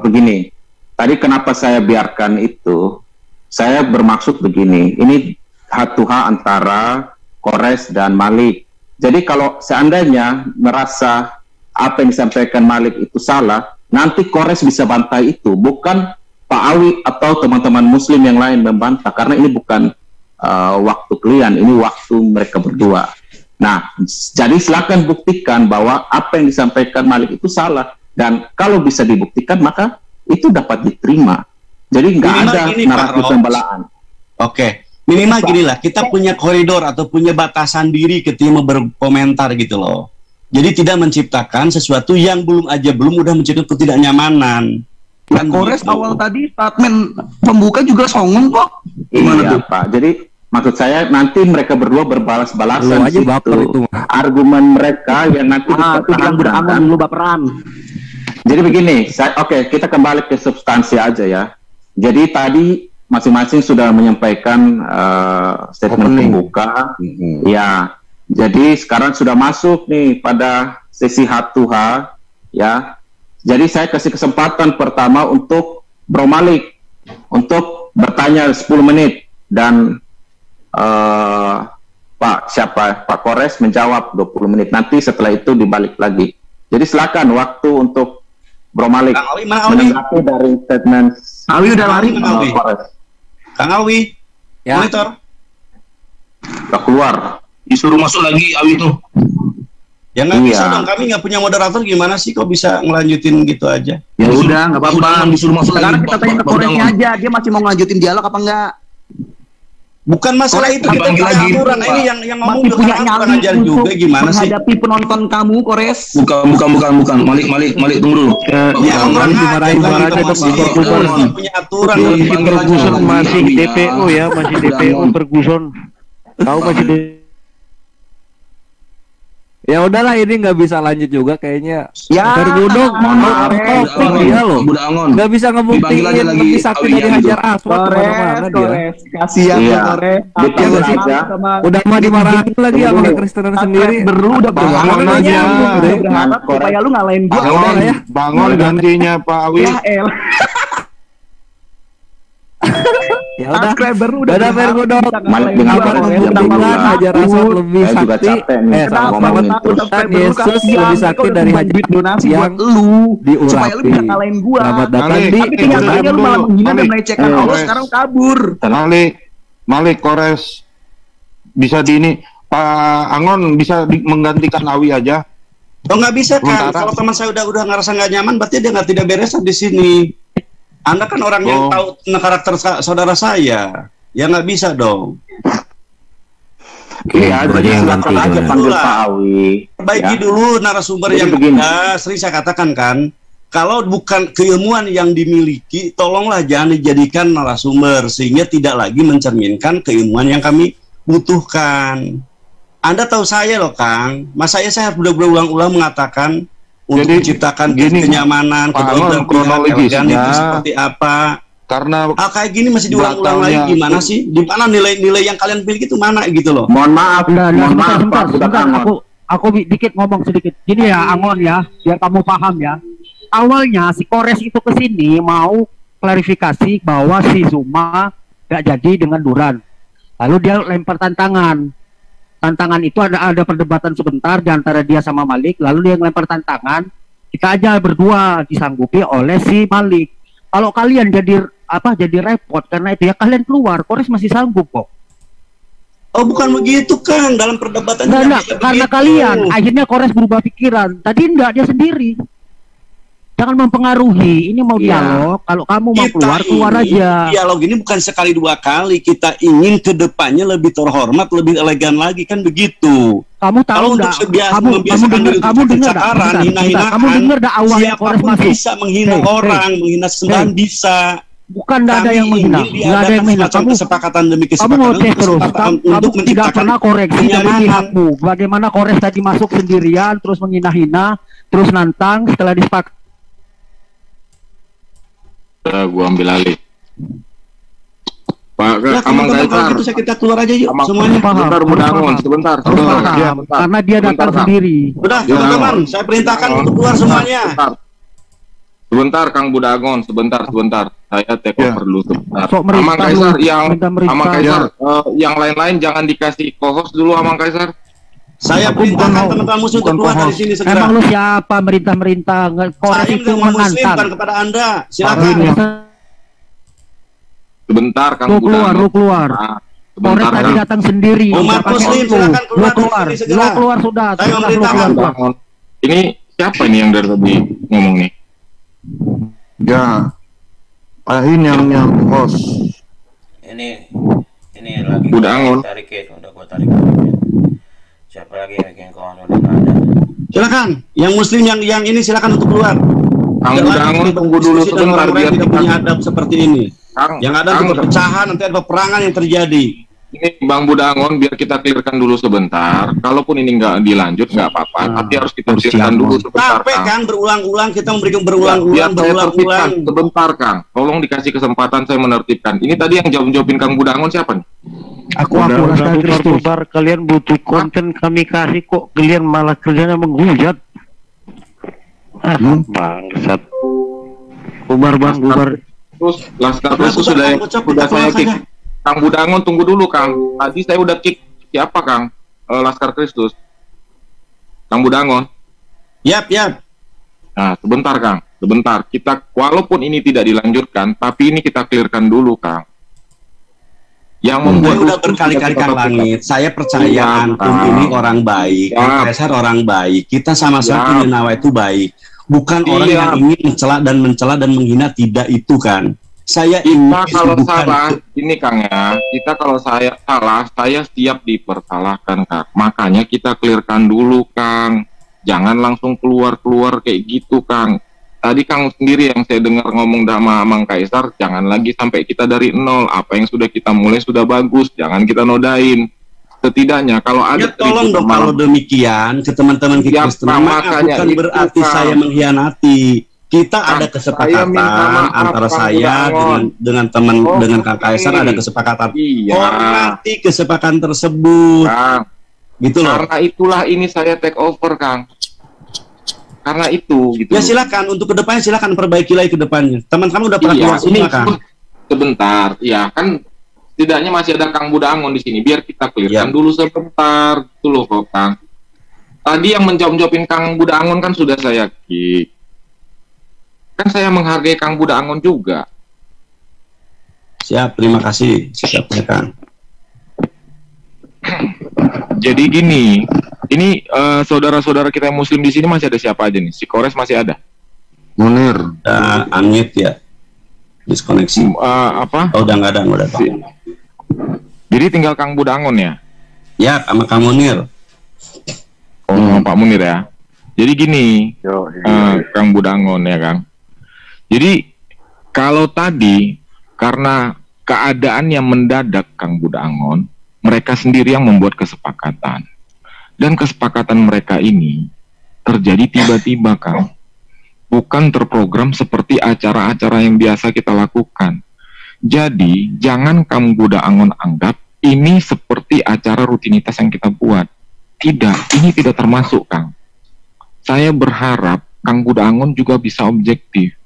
Begini. Tadi kenapa saya biarkan itu? Saya bermaksud begini. Ini hatuha antara Kores dan Malik. Jadi kalau seandainya merasa apa yang disampaikan Malik itu salah, nanti Kores bisa bantai itu, bukan Pak Awi atau teman-teman muslim yang lain membantah, karena ini bukan waktu kalian, ini waktu mereka berdua. Nah, jadi silakan buktikan bahwa apa yang disampaikan Malik itu salah, dan kalau bisa dibuktikan maka itu dapat diterima. Jadi nggak ada naratif pembelaan. Oke, minimal gini lah, kita punya koridor atau punya batasan diri ketika mau berkomentar gitu loh. Jadi tidak menciptakan sesuatu yang belum udah menciptakan ketidaknyamanan. Kan Kores awal tadi statement pembuka juga songong kok. Iya Pak, jadi maksud saya nanti mereka berdua berbalas-balasan aja baper itu. Argumen mereka yang nanti dipertahankan dulu baperan. Jadi begini, kita kembali ke substansi aja ya. Jadi tadi masing-masing sudah menyampaikan statement pembuka. Ya, jadi sekarang sudah masuk nih pada sesi hatuha ya. Jadi saya kasih kesempatan pertama untuk Bro Malik untuk bertanya 10 menit dan Pak Kores menjawab 20 menit. Nanti setelah itu dibalik lagi. Jadi silakan waktu untuk Bro Malik menanggapi dari statement. Awi udah lari. Kang Awi, monitor. Udah keluar. Disuruh masuk lagi Awi tuh. Ya nggak bisa dong, kami nggak punya moderator, gimana sih kok bisa ngelanjutin gitu aja? Ya udah, nggak apa-apa. Disuruh masuk lagi. Sekarang kita tanya ke Koresnya aja, dia masih mau ngelanjutin dialog apa enggak? Bukan masalah itu, kita punya aturan. Ini yang ngomong masih punya nyali ngajar juga gimana sih? Menghadapi penonton kamu, Kores. Bukan. Malik tunggu dulu. Ya, dimarahin punya aturan. Ferguson masih DPO ya, masih DPO Ferguson. Tahu masih Ya udahlah, ini nggak bisa lanjut juga kayaknya. Ya, Terguduk dia loh. Nggak bisa ngebuktiin lebih sakit dari Hajar Aswad kemana-mana dia. Kasihan ya Kores. Udah mah dimarahin lagi sama Kristenan sendiri. Udah bangun aja. Berharap supaya lu ngalahin gua. Bangun gantinya Pak Awi. Ya udah, subscriber udah Fergudok. Malik dengan membuktikan Hajar Aswad lebih sakti. Yesus lebih sakti dari Hajar yang lu diurapi. Supaya lu bisa ngalahin gua. Selamat datang di kenyataannya lu malah menghina dan melecehkan Allah, sekarang kabur. Malik Kores bisa Pak Angon bisa menggantikan Awi aja. Oh nggak bisa kan? Kalau teman saya udah ngerasa nggak nyaman, berarti dia tidak beres di sini. Anda kan orang yang tahu karakter saudara saya, ya nggak bisa dong. Iya, jadi silakan aja panggil Pak Awi. Perbaiki dulu narasumber yang ada. Sering saya katakan kan, kalau bukan keilmuan yang dimiliki, tolonglah jangan dijadikan narasumber sehingga tidak lagi mencerminkan keilmuan yang kami butuhkan. Anda tahu saya loh Kang, mas saya harus berulang-ulang mengatakan untuk menciptakan kenyamanan, kebetulan kronologisnya itu seperti apa. Karena kayak gini masih diulang-ulang lagi, gimana sih? Di mana nilai-nilai yang kalian pilih itu mana gitu loh? Mohon maaf, sebentar, aku dikit ngomong sedikit. Gini ya, Angon ya, biar kamu paham ya. Awalnya si Kores itu ke sini mau klarifikasi bahwa si Zuma gak jadi dengan Duran. Lalu dia lempar tantangan. Tantangan itu ada perdebatan sebentar di antara dia sama Malik. Lalu dia lempar tantangan. Kita aja berdua disanggupi oleh si Malik. Kalau kalian jadi repot karena itu ya kalian keluar. Kores masih sanggup kok. Oh bukan begitu Kang, dalam perdebatan karena kalian akhirnya Kores berubah pikiran. Tadi enggak, dia sendiri. Jangan mempengaruhi. Ini mau dialog. Kalau kamu mau keluar aja. Dialog ini bukan sekali dua kali. Kita ingin ke depannya lebih terhormat, lebih elegan lagi, kan begitu. Kamu tahu enggak? Kamu dengar kamu dengar enggak awalnya Kores masuk? Bisa menghina orang, menghina sembahan bisa. Bukan ada yang menghina, nggak ada yang menghina. Kamu kesepakatan demi kesepakatan. Kamu ngoceh terus. Kamu tidak pernah koreksi dari pihakmu. Bagaimana Kores tadi masuk sendirian, terus menghina-hina, terus nantang, setelah disepakati. Gua ambil alih. Pak Amang Kaisar, kita keluar aja yuk semuanya. Sebentar. Karena dia datang sendiri. Udah, teman-teman, saya perintahkan untuk keluar semuanya. Sebentar Kang Budagon, sebentar. Saya take over dulu sebentar. Amang Kaisar yang lain-lain jangan dikasih co-host dulu Amang Kaisar. Saya perintahkan teman-teman muslim untuk keluar dari sini segera. Emang lu siapa merintah? Kores itu menantang kepada Anda. Silakan. Sebentar Kang Budagon. Lu keluar. Kores tadi datang sendiri. Umat muslim silakan keluar. Lu keluar sudah. Saya memerintahkan. Ini siapa ini yang dari tadi ngomong nih? Ya, ini yang host. Ini lagi Budangon. Udah gua tarik. Siapa lagi yang kawan udah nggak ada? Silakan, yang muslim yang ini silakan untuk keluar. Kang Budangon tunggu dulu sebentar biar tidak punya adab seperti ini. Yang ada perpecahan, nanti ada peperangan yang terjadi. Ini Bang Budangon, biar kita clearkan dulu sebentar. Kalaupun ini nggak dilanjut nggak apa-apa, tapi harus kita clearkan dulu sebentar. Capek kan berulang-ulang, kita memberikan berulang-ulang. Sebentar Kang, tolong dikasih kesempatan saya menertibkan. Ini tadi yang jawabin Kang Budangon siapa nih? Aku Laskar Kristus. Kalian butuh konten kami kasih kok, kalian malah kerjanya menghujat. Bangsat. Bubar. Terus Laskar Kristus sudah saya kick. Kang Budangon tunggu dulu Kang. Tadi saya udah kick siapa Kang? Laskar Kristus. Kang Budangon. Yap. Nah, sebentar Kang. Sebentar. Kita walaupun ini tidak dilanjutkan, tapi ini kita clearkan dulu Kang. Yang membuat udah berkali-kali Kang Langit. Saya percaya antum ini orang baik. Kang Kaisar orang baik. Kita sama-sama punya nawa itu baik. Bukan orang yang ingin mencela dan menghina, tidak itu kan. Saya kalau salah ini Kang ya, kita kalau saya salah, saya siap dipersalahkan Kang. Makanya kita clearkan dulu Kang. Jangan langsung keluar kayak gitu Kang. Tadi Kang sendiri yang saya dengar ngomong sama Mang Kaisar, jangan lagi sampai kita dari nol. Apa yang sudah kita mulai sudah bagus, jangan kita nodain. Setidaknya kalau ada tolong dong kalau demikian ke teman-teman kita bukan berarti saya mengkhianati. Kita ada kesepakatan antara saya dengan teman dengan Kang Kaisar ada kesepakatan. Hormati kesepakatan tersebut. Gitu loh. Karena itulah ini saya take over Kang. Karena itu gitu. Ya silakan untuk kedepannya silakan perbaiki lagi ke depannya. Teman kamu udah pernah keluar semua Kang. Sebentar, ya kan setidaknya masih ada Kang Budangon di sini. Biar kita clearkan dulu sebentar. Itu loh kok Kang. Tadi yang menjawab-jawabin Kang Budangon kan sudah saya kick. Kan saya menghargai Kang Budangon juga. Siap, terima kasih. Siap ya Kang. Jadi gini, ini saudara-saudara kita yang muslim di sini masih ada siapa aja nih? Si Kores masih ada? Munir. Unmute ya. Diskoneksi. Apa? Oh, udah nggak ada. Jadi tinggal Kang Budangon ya? Ya, sama Kang Munir. Oh, Pak Munir ya. Jadi gini, Kang Budangon ya Kang. Jadi kalau tadi karena keadaan yang mendadak Kang Budangon, mereka sendiri yang membuat kesepakatan. Dan kesepakatan mereka ini terjadi tiba-tiba, Kang. Bukan terprogram seperti acara-acara yang biasa kita lakukan. Jadi, jangan Kang Buddha Angon anggap ini seperti acara rutinitas yang kita buat. Tidak, ini tidak termasuk, Kang. Saya berharap Kang Buddha Angon juga bisa objektif.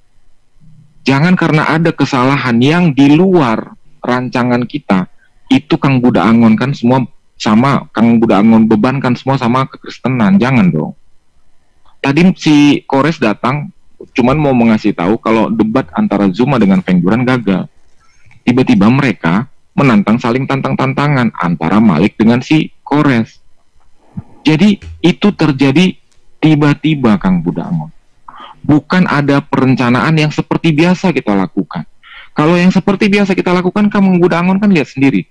Jangan karena ada kesalahan yang di luar rancangan kita, itu Kang Buddha Angon kan semua sama, Kang Buddha Angon bebankan semua sama kekristenan. Jangan dong. Tadi si Kores datang cuman mau mengasih tahu kalau debat antara Zuma dengan Feng Duran gagal. Tiba-tiba mereka menantang, saling tantang-tantangan antara Malik dengan si Kores. Jadi itu terjadi tiba-tiba, Kang Buddha Angon. Bukan ada perencanaan yang seperti biasa kita lakukan. Kalau yang seperti biasa kita lakukan, Kang Buddha Angon kan lihat sendiri.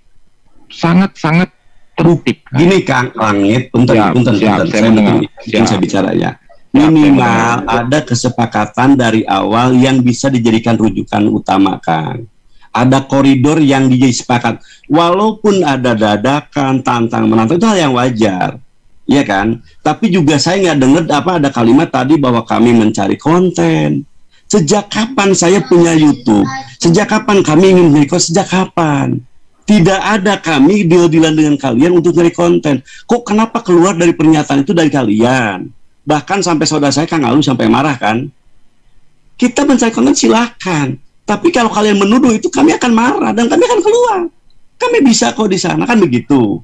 Sangat-sangat tertib. Kan? Gini Kang Langit, punten, saya bicara ya. Minimal ada kesepakatan dari awal yang bisa dijadikan rujukan utama, Kang. Ada koridor yang disepakati. Walaupun ada dadakan, tantang menantang, itu hal yang wajar. Iya kan? Tapi juga saya nggak dengar ada kalimat tadi bahwa kami mencari konten. Sejak kapan saya punya YouTube? Sejak kapan kami ingin mencari konten? Sejak kapan? Tidak ada kami deal-dealan dengan kalian untuk mencari konten. Kok kenapa keluar dari pernyataan itu dari kalian? Bahkan sampai saudara saya Kang Alu sampai marah kan. Kita mencari konten silakan, tapi kalau kalian menuduh itu kami akan marah dan kami akan keluar. Kami bisa kok di sana kan begitu.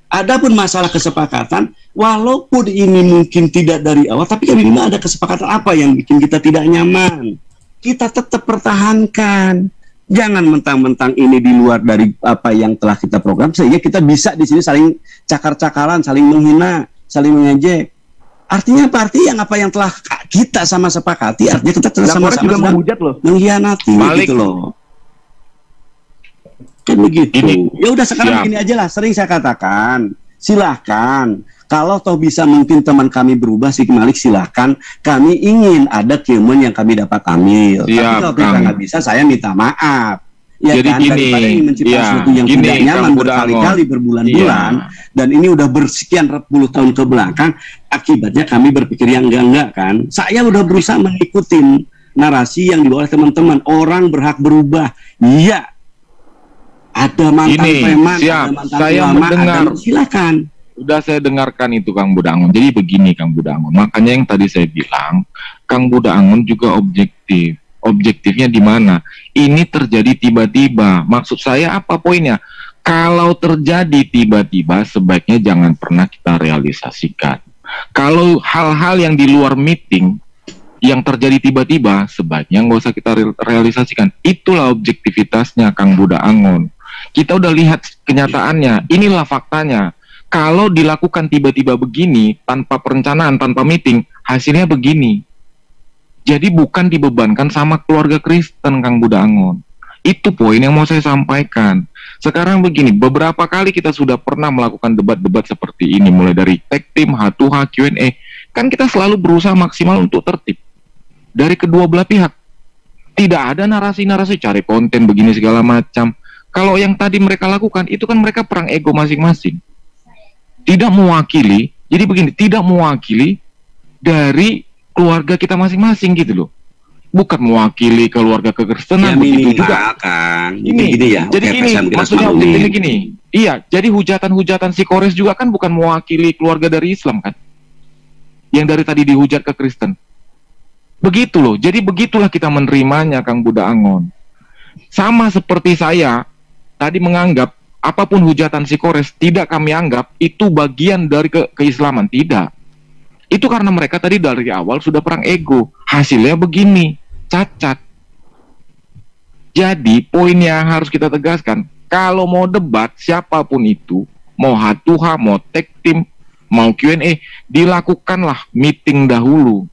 Adapun masalah kesepakatan, walaupun ini mungkin tidak dari awal, tapi kami ada kesepakatan apa yang bikin kita tidak nyaman. Kita tetap pertahankan. Jangan mentang-mentang ini di luar dari apa yang telah kita program, sehingga kita bisa di sini saling cakar-cakaran, saling menghina, saling mengejek. Artinya apa? Artinya apa yang telah kita sama sepakati, artinya kita telah sama-sama juga menghujat loh, mengkhianati gitu loh. Kan begitu. Ya udah sekarang gini aja lah, sering saya katakan, silahkan. Kalau toh bisa mungkin teman kami berubah si Malik, silahkan. Kami ingin ada keilmuan yang kami dapat ambil. Tapi kalau kita nggak bisa, saya minta maaf. Ya jadi kan, daripada ingin menciptakan sesuatu yang tidak nyaman berkali-kali berbulan-bulan, dan ini udah bersekian puluh tahun ke belakang, akibatnya kami berpikir yang enggak kan. Saya udah berusaha mengikuti narasi yang dibawa oleh teman-teman. Orang berhak berubah. Iya. Ada mantan preman, ada mantan ulama, ada, silakan. Udah saya dengarkan itu Kang Buddha Angon. Jadi begini Kang Buddha Angon. Makanya yang tadi saya bilang, Kang Buddha Angon juga objektif. Objektifnya di mana? Ini terjadi tiba-tiba. Maksud saya apa poinnya? Kalau terjadi tiba-tiba, sebaiknya jangan pernah kita realisasikan. Kalau hal-hal yang di luar meeting yang terjadi tiba-tiba, sebaiknya nggak usah kita realisasikan. Itulah objektivitasnya Kang Buddha Angon. Kita udah lihat kenyataannya. Inilah faktanya. Kalau dilakukan tiba-tiba begini, tanpa perencanaan, tanpa meeting, hasilnya begini. Jadi bukan dibebankan sama keluarga Kristen, Kang Buddha Angon. Itu poin yang mau saya sampaikan. Sekarang begini, beberapa kali kita sudah pernah melakukan debat-debat seperti ini, mulai dari tag team, H2H, Q&A. Kan kita selalu berusaha maksimal untuk tertib. Dari kedua belah pihak. Tidak ada narasi-narasi cari konten begini segala macam. Kalau yang tadi mereka lakukan, itu kan mereka perang ego masing-masing. Tidak mewakili, jadi begini, tidak mewakili dari keluarga kita masing-masing gitu loh. Bukan mewakili keluarga kekristenan, ya, begitu juga. Kan. Ini ya. Jadi gini, maksudnya gini. Iya, jadi hujatan-hujatan si Kores juga kan bukan mewakili keluarga dari Islam kan. Yang dari tadi dihujat ke Kristen. Begitu loh. Jadi begitulah kita menerimanya Kang Buddha Angon. Sama seperti saya tadi menganggap apapun hujatan si Kores tidak kami anggap itu bagian dari keislaman, tidak. Itu karena mereka tadi dari awal sudah perang ego. Hasilnya begini, cacat. Jadi poin yang harus kita tegaskan, kalau mau debat siapapun itu, mau H2H, mau tag team, mau Q&A, dilakukanlah meeting dahulu.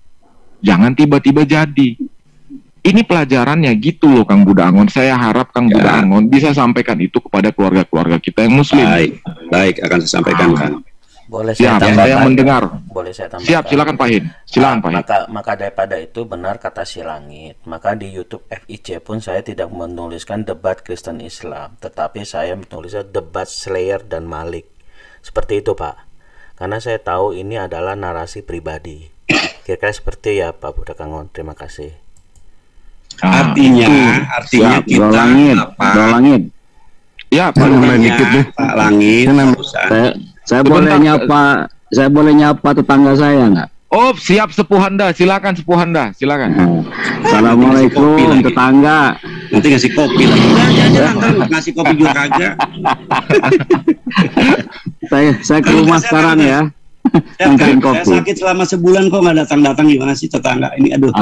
Jangan tiba-tiba jadi. Ini pelajarannya gitu loh Kang Buddha Angon. Saya harap Kang Buddha Angon bisa sampaikan itu kepada keluarga-keluarga kita yang muslim. Baik, akan saya sampaikan Kang. Boleh saya tambahkan? Saya mendengar. Boleh saya tambahkan? Siap, silakan Pak Hin. Silakan Pak Hin. Maka daripada itu benar kata si Langit. Maka di YouTube FIC pun saya tidak menuliskan debat Kristen Islam, tetapi saya menulisnya debat Slayer dan Malik. Seperti itu Pak. Karena saya tahu ini adalah narasi pribadi. Kira-kira seperti ya Pak Budak Angon. Terima kasih. Artinya kita Langit. Ya, Pak Langit. Saya boleh nyapa tetangga saya nggak? Oh, siap Sepuhanda, silakan Sepuhanda, silakan. Assalamualaikum tetangga. Nanti ngasih kopi lagi. Jangan ngasih kopi juga kagak. Saya ke rumah sekarang ya. Saya sakit selama sebulan kok nggak datang-datang, gimana sih tetangga ini? Aduh,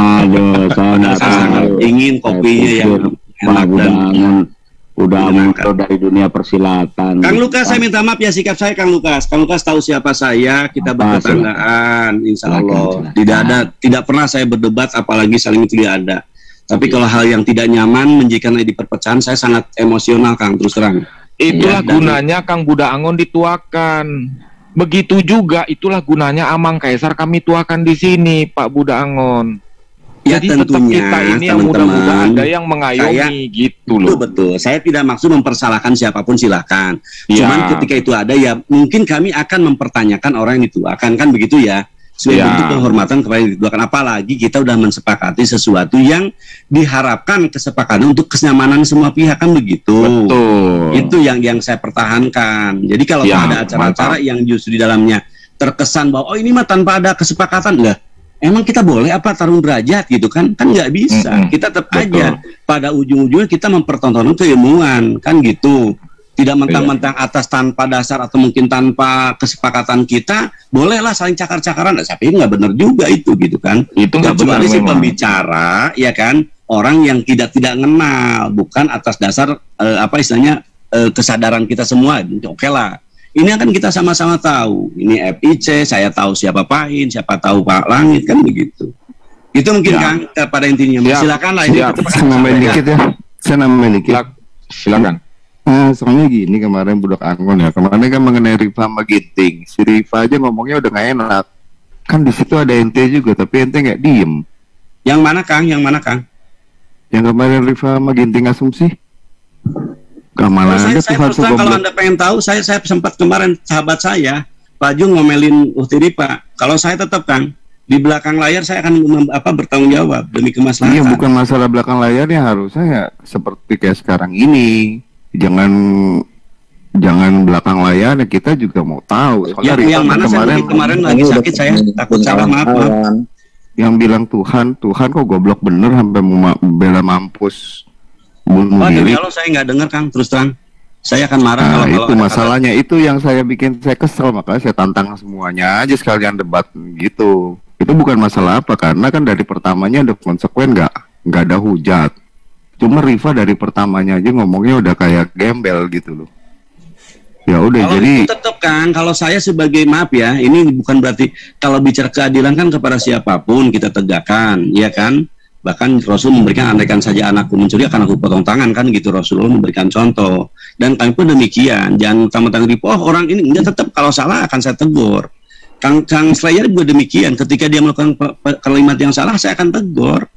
saya ingin kopinya yang enak dan udah muncul dari dunia persilatan. Kang Lukas, saya minta maaf ya sikap saya, Kang Lukas. Kang Lukas tahu siapa saya, kita bertetanggaan, insya Allah. Tidak pernah saya berdebat, apalagi saling tidak ada. Tapi kalau hal yang tidak nyaman, menjadikan di perpecahan, saya sangat emosional, Kang, terus terang. Itulah gunanya Kang Budak Angon dituakan. Begitu juga, itulah gunanya Amang Kaisar kami tuakan di sini, Pak Budak Angon. Ya jadi tentunya tetap kita ini yang mudah-mudahan ada yang mengayomi gitu loh. Betul. Saya tidak maksud mempersalahkan siapapun, silakan. Cuman ketika itu ada ya mungkin kami akan mempertanyakan orang yang dituakan, kan begitu ya. Sebagai bentuk penghormatan kepada yang dituakan. Apalagi kita sudah mensepakati sesuatu yang diharapkan kesepakatan untuk kenyamanan semua pihak, kan begitu. Betul. Itu yang saya pertahankan. Jadi kalau ada acara-acara yang justru di dalamnya terkesan bahwa ini mah tanpa ada kesepakatan lah. Emang kita boleh apa tarung derajat gitu kan? Kan nggak bisa. Kita tetap aja pada ujung-ujungnya kita mempertontonkan keilmuan kan gitu. Tidak mentang-mentang atas tanpa dasar atau mungkin tanpa kesepakatan kita, bolehlah saling cakar-cakaran. Saya pikir nggak benar juga itu gitu kan. Itu nggak kecuali si pembicara ya kan, orang yang tidak kenal, bukan atas dasar apa istilahnya kesadaran kita semua. Oke lah. Ini akan kita sama-sama tahu. Ini FIC, saya tahu siapa Pak In, siapa tahu Pak Langit, kan begitu. Itu mungkin Kang pada intinya. Silakan lah ini. Saya nambahin dikit ya. Silakan. Soalnya gini kemarin Budak Angon ya. Kemarin kan mengenai Rifa sama Ginting. Si Rifa aja ngomongnya udah nggak enak. Kan di situ ada ente juga, tapi ente nggak diem. Yang mana Kang? Yang kemarin Rifa sama Ginting asumsi. Saya kalau Anda pengen tahu, saya sempat kemarin sahabat saya Pak Jung ngomelin Rifa. Kalau saya tetap Kang di belakang layar saya akan bertanggung jawab demi kemaslahatan. Iya, bukan masalah belakang layarnya, harusnya ya seperti kayak sekarang ini. Jangan belakang layar, kita juga mau tahu. Yang mana kemarin lagi sakit, saya takut salah, maaf. Yang bilang Tuhan kok goblok bener sampai mau bela mampus. Demi Allah saya nggak dengar Kang, terus terang saya akan marah kalau itu masalahnya itu yang saya kesel, makanya saya tantang semuanya aja sekalian debat gitu. Itu bukan masalah apa, karena kan dari pertamanya ada konsekuen, nggak ada hujat. Cuma Rifa dari pertamanya aja ngomongnya udah kayak gembel gitu loh. Ya udah, jadi tetap kan kalau saya sebagai, maaf ya, ini bukan berarti kalau bicara keadilan kan kepada siapapun kita tegakkan, ya kan? Bahkan Rasul memberikan, andaikan saja anakku mencuri akan aku potong tangan, kan gitu. Rasulullah memberikan contoh, dan kami pun demikian. Jangan mentang-mentang orang ini enggak, tetap kalau salah akan saya tegur. Kang Slayer juga demikian, ketika dia melakukan kalimat yang salah saya akan tegur.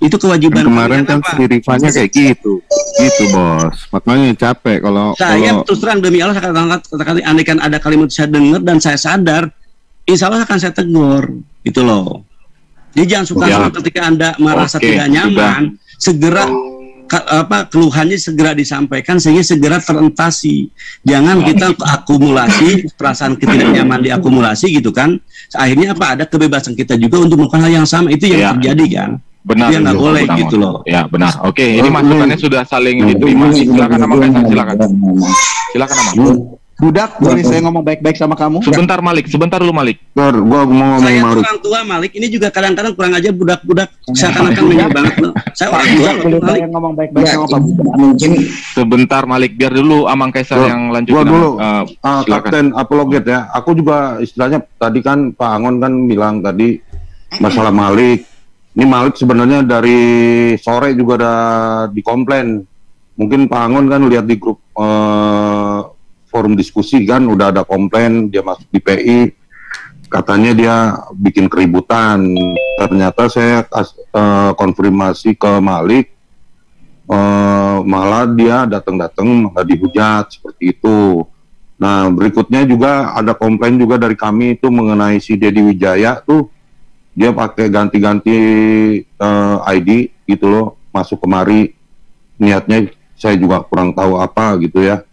Itu kewajiban. Kemarin kan si Rifanya kayak gitu bos, makanya capek kalau terus terang demi Allah saya katakan, andaikan ada kalimat saya dengar dan saya sadar, insya Allah akan saya tegur gitu loh. Jadi jangan suka ketika Anda merasa tidak nyaman, segera keluhannya segera disampaikan sehingga segera terentasi. Jangan kita akumulasi perasaan ketidaknyaman diakumulasi gitu kan. Akhirnya ada kebebasan kita juga untuk melakukan hal yang sama, itu yang terjadi kan. Benar, nggak boleh gitu loh. Ya benar. Oke, ini masukannya sudah saling diterima. Silakan Amang Kaisar, silakan Amang. Budak, boleh saya ngomong baik-baik sama kamu? Sebentar Malik, sebentar dulu Malik. Gua mau ngomong saya orang tua Malik, ini juga kadang-kadang kurang aja budak-budak seakan-akan menjadi banget loh. Saya orang tua Malik ngomong baik-baik sama Pak Budak. Mungkin sebentar Malik, biar dulu Amang Kaisar yang lanjut. Gua dulu, Kapten Apologet ya. Aku juga istilahnya tadi kan Pak Angon kan bilang tadi masalah Malik. Ini Malik sebenarnya dari sore juga ada dikomplain. Mungkin Pak Angon kan lihat di grup forum diskusi kan udah ada komplain, dia masuk di PI, katanya dia bikin keributan. Ternyata saya konfirmasi ke Malik, malah dia datang malah dihujat seperti itu. Nah berikutnya juga ada komplain juga dari kami itu mengenai si Dedi Wijaya tuh, dia pakai ganti-ganti ID gitu loh, masuk kemari. Niatnya saya juga kurang tahu apa gitu ya.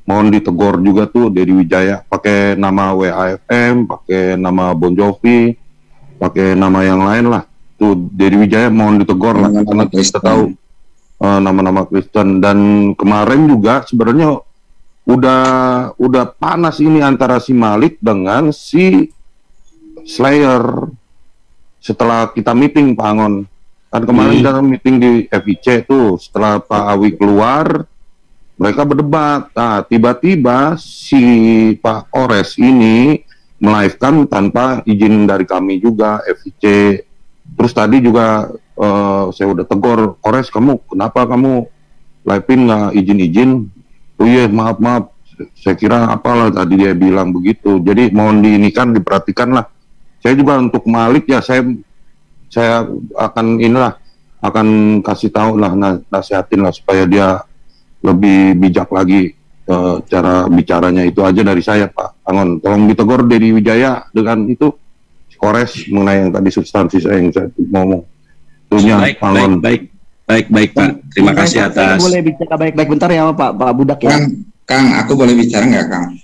Mohon ditegur juga tuh Dedi Wijaya, pakai nama WAFM, pakai nama Bon Jovi, pakai nama yang lain lah. Tuh Dedi Wijaya mohon ditegur lah, karena kita tahu nama-nama Kristen. Dan kemarin juga sebenarnya udah panas ini antara si Malik dengan si Slayer. Setelah kita meeting Pak Angon, kan kemarin kita meeting di FIC tuh, setelah Pak Awi keluar mereka berdebat. Nah, tiba-tiba si Pak Ores ini melive-kan tanpa izin dari kami juga, FIC. Terus tadi juga saya udah tegur, Ores kamu kenapa kamu live-in nggak izin-izin? Oh iya maaf, saya kira apalah tadi dia bilang begitu. Jadi mohon diinikan, diperhatikan lah. Saya juga untuk Malik ya, saya akan kasih tahu lah, nasihatin lah supaya dia lebih bijak lagi cara bicaranya. Itu aja dari saya Pak Angon. Tolong ditegur Dedi Wijaya dengan itu Kores mengenai yang tadi substansi saya yang saya ngomong. Baik Pak. Terima kasih atas. Boleh bicara baik-baik bentar ya Pak Budak ya. Kang, aku boleh bicara nggak Kang?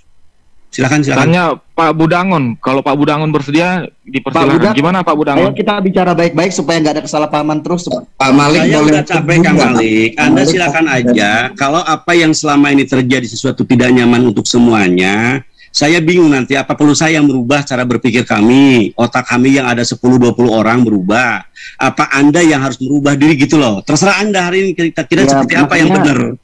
Silakan. Tanya Pak Budangon. Kalau Pak Budangon bersedia, dipersilakan. Gimana Pak Budangon? Ayo kita bicara baik-baik supaya nggak ada kesalahpahaman terus. Pak Malik saya boleh. udah capek Kang Malik. Anda silakan aja. Kalau apa yang selama ini terjadi sesuatu tidak nyaman untuk semuanya, saya bingung nanti apa perlu saya merubah cara berpikir kami, otak kami yang ada 10-20 orang berubah. Apa Anda yang harus merubah diri gitu loh. Terserah Anda hari ini kira-kira seperti apa yang benar.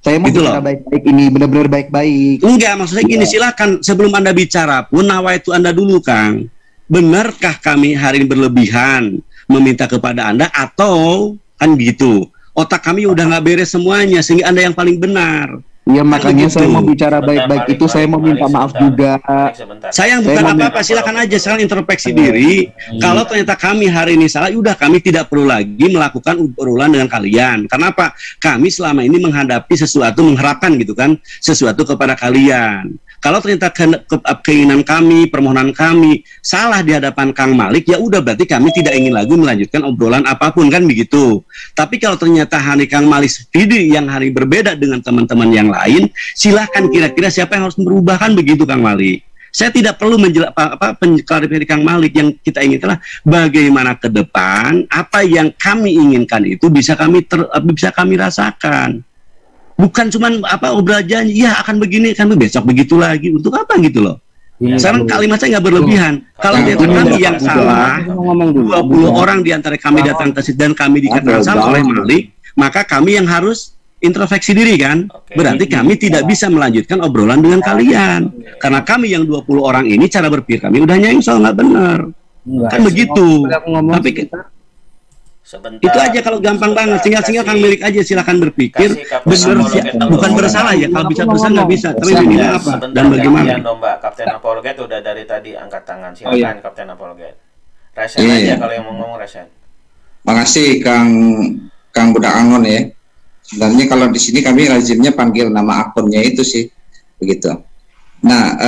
Saya mau bicara baik-baik ini, benar-benar baik-baik. Enggak, maksudnya gini, silakan sebelum Anda bicara pun nawaitu Anda dulu, Kang. Benarkah kami hari ini berlebihan meminta kepada Anda atau kan gitu? Otak kami udah nggak beres semuanya sehingga Anda yang paling benar. Iya, makanya saya mau bicara baik-baik itu, saya mau minta maaf juga. Saya bukan apa-apa, silakan aja, sekarang introspeksi diri. Kalau ternyata kami hari ini salah, udah kami tidak perlu lagi melakukan obrolan dengan kalian. Kenapa? Kami selama ini menghadapi sesuatu, mengharapkan gitu kan, sesuatu kepada kalian. Kalau ternyata keinginan kami, permohonan kami salah di hadapan Kang Malik, ya udah berarti kami tidak ingin lagi melanjutkan obrolan apapun kan begitu. Tapi kalau ternyata hari Kang Malik sendiri yang hari berbeda dengan teman-teman yang lain, silahkan kira-kira siapa yang harus merubah kan begitu Kang Malik. Saya tidak perlu klarifikasi Kang Malik, yang kita inginkan bagaimana ke depan apa yang kami inginkan itu bisa kami rasakan. Bukan cuman obrolan janji, ya akan begini, kan besok begitu lagi. Untuk apa gitu loh? Sekarang kalimat saya nggak berlebihan. Kalau ternyata kami yang salah, 20 orang di antara kami datang ke situ dan kami dikatakan salah oleh Malik, maka kami yang harus introspeksi diri kan. Berarti kami tidak bisa melanjutkan obrolan dengan kalian. Karena kami yang 20 orang ini cara berpikir kami udah nyengsel, nggak benar. Kan begitu. Tapi sebentar. Itu aja kalau gampang banget, tinggal Kang Malik aja silakan berpikir benar, bukan bersalah ya, kalau bisa bersalah nggak bisa, tapi ini apa dan bagaimana. Kapten Apologet udah dari tadi angkat tangan, silakan Kapten Apologet. Resen aja kalau yang mau ngomong Resen. Makasih Kang Budak Angon ya. Sebenarnya kalau di sini kami lazimnya panggil nama akunnya itu sih, begitu. Nah,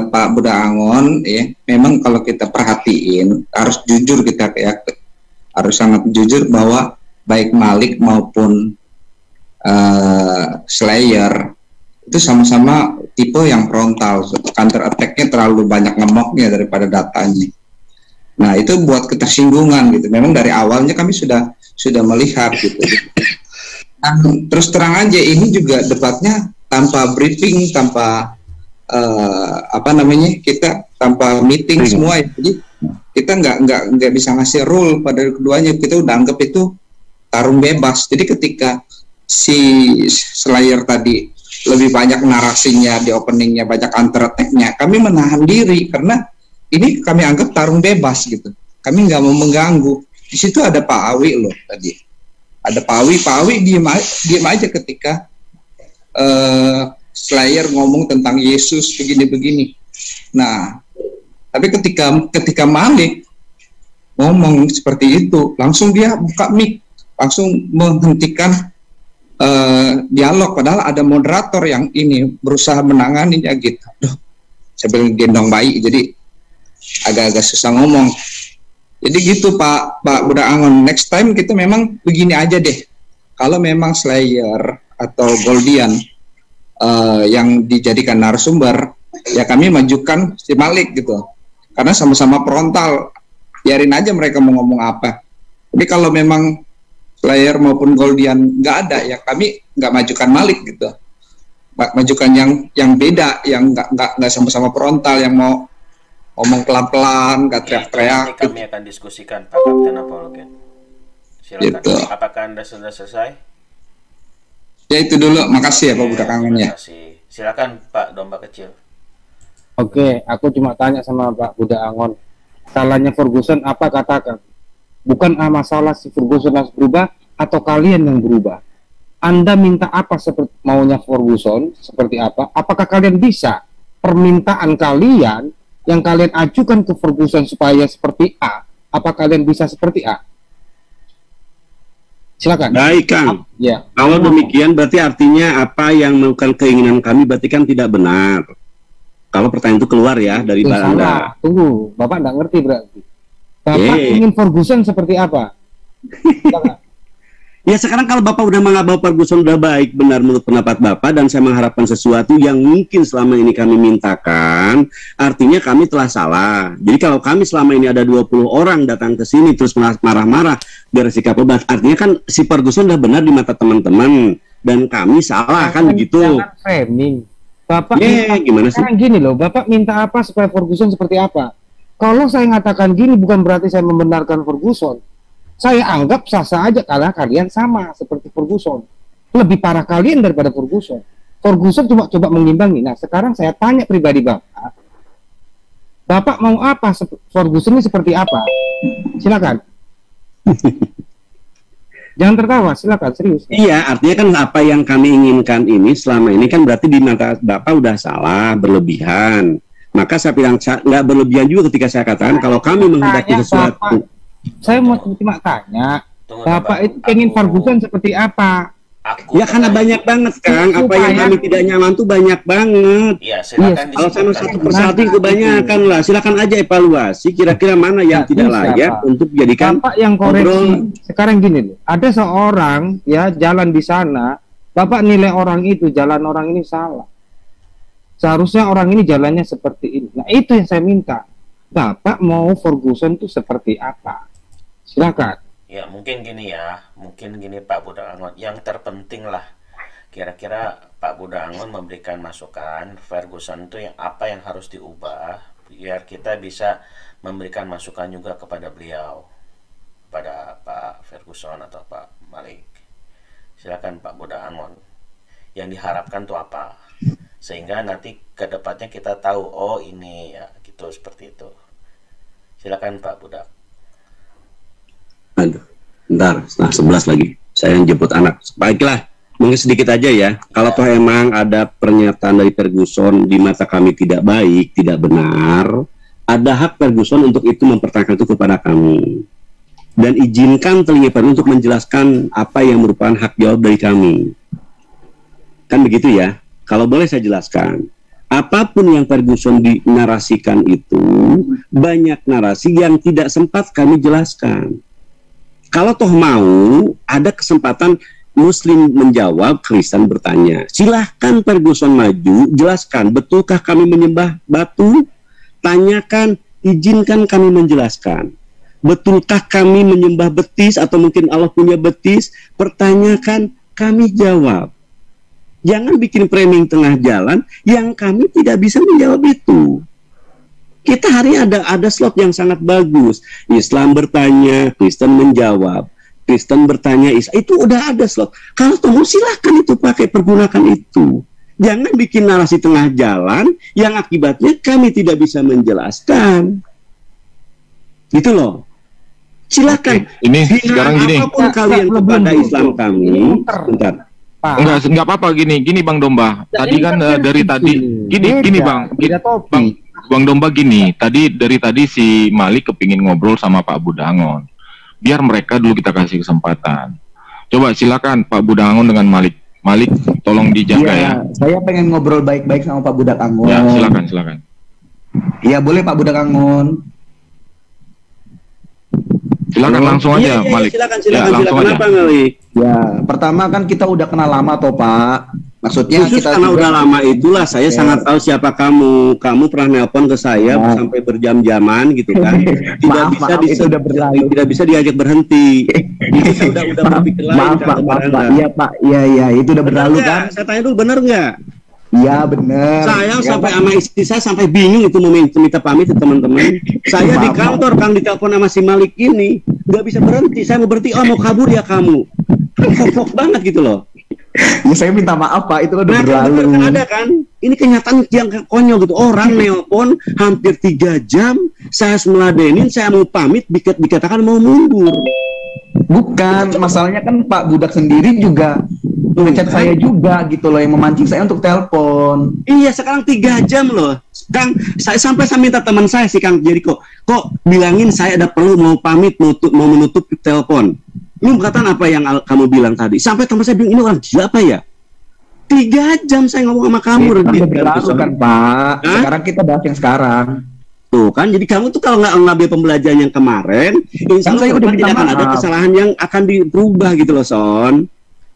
Pak Budak Angon ya, memang kalau kita perhatiin harus jujur kita ya. Harus sangat jujur bahwa baik Malik maupun Slayer itu sama-sama tipe yang frontal, counter attack-nya terlalu banyak ngemoknya daripada datanya. Nah itu buat ketersinggungan gitu. Memang dari awalnya kami sudah melihat gitu. Nah, terus terang aja ini juga debatnya tanpa briefing, tanpa kita tanpa meeting semua ya. Jadi kita nggak bisa ngasih rule pada keduanya. Kita udah anggap itu tarung bebas. Jadi ketika si Slayer tadi lebih banyak narasinya di openingnya, banyak counter attack-nya, kami menahan diri karena ini kami anggap tarung bebas gitu. Kami nggak mau mengganggu. Di situ ada Pak Awi loh tadi. Ada Pak Awi diem aja ketika Slayer ngomong tentang Yesus begini-begini. Nah, tapi ketika Malik ngomong seperti itu, langsung dia buka mic, langsung menghentikan dialog. Padahal ada moderator yang ini berusaha menanganinya gitu. Duh, saya bilang gendong bayi, jadi agak-agak susah ngomong. Jadi gitu Pak Budak Angon. Next time kita memang begini aja deh. Kalau memang Slayer atau Goldian yang dijadikan narasumber, ya kami majukan si Malik gitu. Karena sama-sama frontal. Biarin aja mereka mau ngomong apa. Jadi kalau memang Slayer maupun Goldian nggak ada, ya kami nggak majukan Malik gitu. Majukan yang beda, yang nggak sama-sama frontal, yang mau ngomong pelan-pelan, nggak teriak-teriak. Ini kami akan diskusikan Pak Kapten Apologet. Silakan. Gitu. Apakah Anda sudah selesai? Ya itu dulu. Makasih ya Pak Budak Angon ya. Silakan Pak Domba Kecil. Oke, aku cuma tanya sama Pak Budak Angon. Salahnya Ferguson apa katakan? Bukan masalah si Ferguson harus berubah atau kalian yang berubah. Anda minta apa seperti maunya Ferguson, seperti apa? Apakah kalian bisa permintaan kalian yang kalian ajukan ke Ferguson supaya seperti A, apa kalian bisa seperti A? Silakan. Baik Kang. Ya. Kalau demikian berarti artinya apa yang melakukan keinginan kami berarti kan tidak benar. Kalau pertanyaan itu keluar ya dari Anda. Tunggu, Bapak nggak ngerti berarti. Bapak ingin Ferguson seperti apa? Ya sekarang kalau Bapak udah menganggap bahwa Ferguson udah baik benar menurut pendapat Bapak, dan saya mengharapkan sesuatu yang mungkin selama ini kami mintakan, artinya kami telah salah. Jadi kalau kami selama ini ada 20 orang datang ke sini terus marah-marah bersikap obat, artinya kan si Ferguson udah benar di mata teman-teman dan kami salah kan begitu. Jangan framing. Bapak gimana sih? Sekarang gini loh, Bapak minta apa supaya Ferguson seperti apa? Kalau saya mengatakan gini bukan berarti saya membenarkan Ferguson. Saya anggap sah-sah aja karena kalian sama seperti Ferguson. Lebih parah kalian daripada Ferguson. Ferguson cuma coba mengimbangi. Nah, sekarang saya tanya pribadi Bapak. Bapak mau apa? Ferguson ini seperti apa? Silakan. Jangan tertawa, silakan, serius. Iya, artinya kan apa yang kami inginkan ini selama ini kan berarti di mata Bapak udah salah, berlebihan. Maka saya bilang nggak berlebihan juga ketika saya katakan kalau kami menghendaki sesuatu. Saya mau cuma tanya, Bapak itu pengen Ferguson seperti apa? Ya karena banyak banget Kang, apa yang kami tidak nyaman tuh banyak banget. Iya, silakan. Kalau sama satu persatu kebanyakan lah, silakan aja evaluasi kira-kira mana yang tidak layak untuk dijadikan. Bapak yang koreksi. Sekarang gini loh, ada seorang ya jalan di sana, Bapak nilai orang itu, jalan orang ini salah. Seharusnya orang ini jalannya seperti ini. Nah itu yang saya minta. Bapak mau Ferguson itu seperti apa? Silakan. Ya mungkin gini Pak Budak Angon. Yang terpenting lah kira-kira Pak Budak Angon memberikan masukan Ferguson itu yang apa yang harus diubah biar kita bisa memberikan masukan juga kepada beliau, kepada Pak Ferguson atau Pak Malik. Silakan Pak Budak Angon. Yang diharapkan tuh apa? Sehingga nanti ke depannya kita tahu oh ini ya gitu seperti itu. Silakan Pak Budak. Aduh, bentar, setengah 11 lagi. Saya yang jemput anak. Baiklah, mungkin sedikit aja ya. Kalau toh emang ada pernyataan dari Ferguson di mata kami tidak baik, tidak benar, ada hak Ferguson untuk itu mempertanyakan itu kepada kami. Dan izinkan telinga Ferguson untuk menjelaskan apa yang merupakan hak jawab dari kami. Kan begitu ya? Kalau boleh saya jelaskan. Apapun yang Ferguson dinarasikan itu, banyak narasi yang tidak sempat kami jelaskan. Kalau toh mau, ada kesempatan Muslim menjawab, Kristen bertanya. Silahkan Ferguson maju, jelaskan, betulkah kami menyembah batu? Tanyakan, izinkan kami menjelaskan. Betulkah kami menyembah betis atau mungkin Allah punya betis? Pertanyakan, kami jawab. Jangan bikin framing tengah jalan yang kami tidak bisa menjawab itu. Kita hari ada slot yang sangat bagus. Islam bertanya, Kristen menjawab. Kristen bertanya, itu udah ada slot. Kalau mau silahkan itu pakai, pergunakan itu. Jangan bikin narasi tengah jalan yang akibatnya kami tidak bisa menjelaskan. Gitu loh. Silakan. Ini sekarang gini. Apapun kalian kepada Islam kami. Bentar. Enggak apa-apa gini Bang Domba. Tadi kan dari tadi gini Bang Domba gini. Dari tadi si Malik kepingin ngobrol sama Pak Budak Angon. Biar mereka dulu kita kasih kesempatan. Coba silakan Pak Budak Angon dengan Malik. Malik tolong dijaga ya. Saya pengen ngobrol baik-baik sama Pak Budak Angon. Ya, silakan. Iya, boleh Pak Budak Angon. Silakan langsung aja, Malik. Silakan, Ya, langsung aja. Kenapa, Malik? Ya, pertama kan kita udah kenal lama toh Pak. Maksudnya Khusus kita karena juga- udah lama itulah saya sangat tahu siapa kamu. Kamu pernah nelpon ke saya sampai berjam-jaman gitu kan. Tidak itu udah berlalu. Tidak bisa diajak berhenti. Itu saya udah berpikir lain. Maaf Pak, iya Pak, iya itu udah berlalu kan? Saya tanya dulu, benar nggak? Iya bener. Saya Ya, sampai Pak. sama istri saya sampai bingung itu mau minta pamit ke teman-teman. Saya di kantor kan ditelepon sama si Malik ini nggak bisa berhenti. Saya mau berhenti, mau kabur ya kamu. Kok banget gitu loh. Ya, saya minta maaf Pak, itu udah berlalu. Kan ada kan? Ini kenyataan yang konyol gitu. Orang nelpon hampir 3 jam, saya meladenin, saya mau pamit, dikatakan mau mundur. Bukan, masalahnya kan Pak Budak sendiri juga ngechat saya juga gitu loh, yang memancing saya untuk telepon. Iya, sekarang 3 jam loh. Kang, saya minta teman saya si Kang Jericho, kok bilangin saya ada perlu mau pamit, mau menutup telepon. Lu berkata apa yang kamu bilang tadi? Sampai teman saya bilang, ini orang siapa ya? 3 jam saya ngomong sama kamu. Udah berlalu kan Pak. Sekarang kita bahas yang sekarang. Tuh kan, jadi kamu tuh kalau nggak ngambil pembelajaran yang kemarin, insya Allah saya udah tidak minta akan ada maaf. kesalahan yang akan dirubah gitu loh, Son.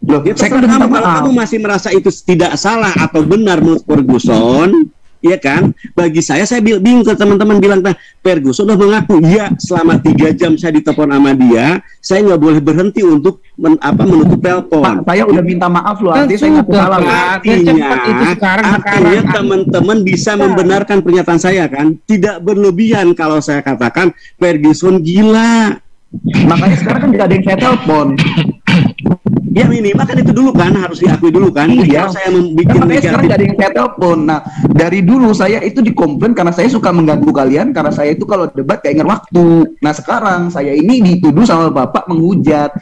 Loh, Ya, saya terserah kan udah kamu, minta kalau maaf. kamu masih merasa itu tidak salah atau benar menurut Ferguson, ya kan? Bagi saya bingung ke teman-teman bilang, nah, Ferguson udah mengaku, ya selama 3 jam saya ditelepon sama dia, saya nggak boleh berhenti untuk menutup telepon. Pak, saya udah minta maaf loh, artinya saya ngaku salah loh. Artinya teman-teman bisa membenarkan pernyataan saya kan? Tidak berlebihan kalau saya katakan Ferguson gila. Makanya sekarang kan tidak ada yang saya telepon. Ya minimal kan itu dulu kan, harus diakui dulu kan. Iya. Kalau saya membuat Makanya sekarang tidak ada yang saya telepon. Nah, dari dulu saya itu dikomplain karena saya suka mengganggu kalian, karena saya itu kalau debat kayak ingat waktu. Nah, sekarang saya ini dituduh sama Bapak menghujat.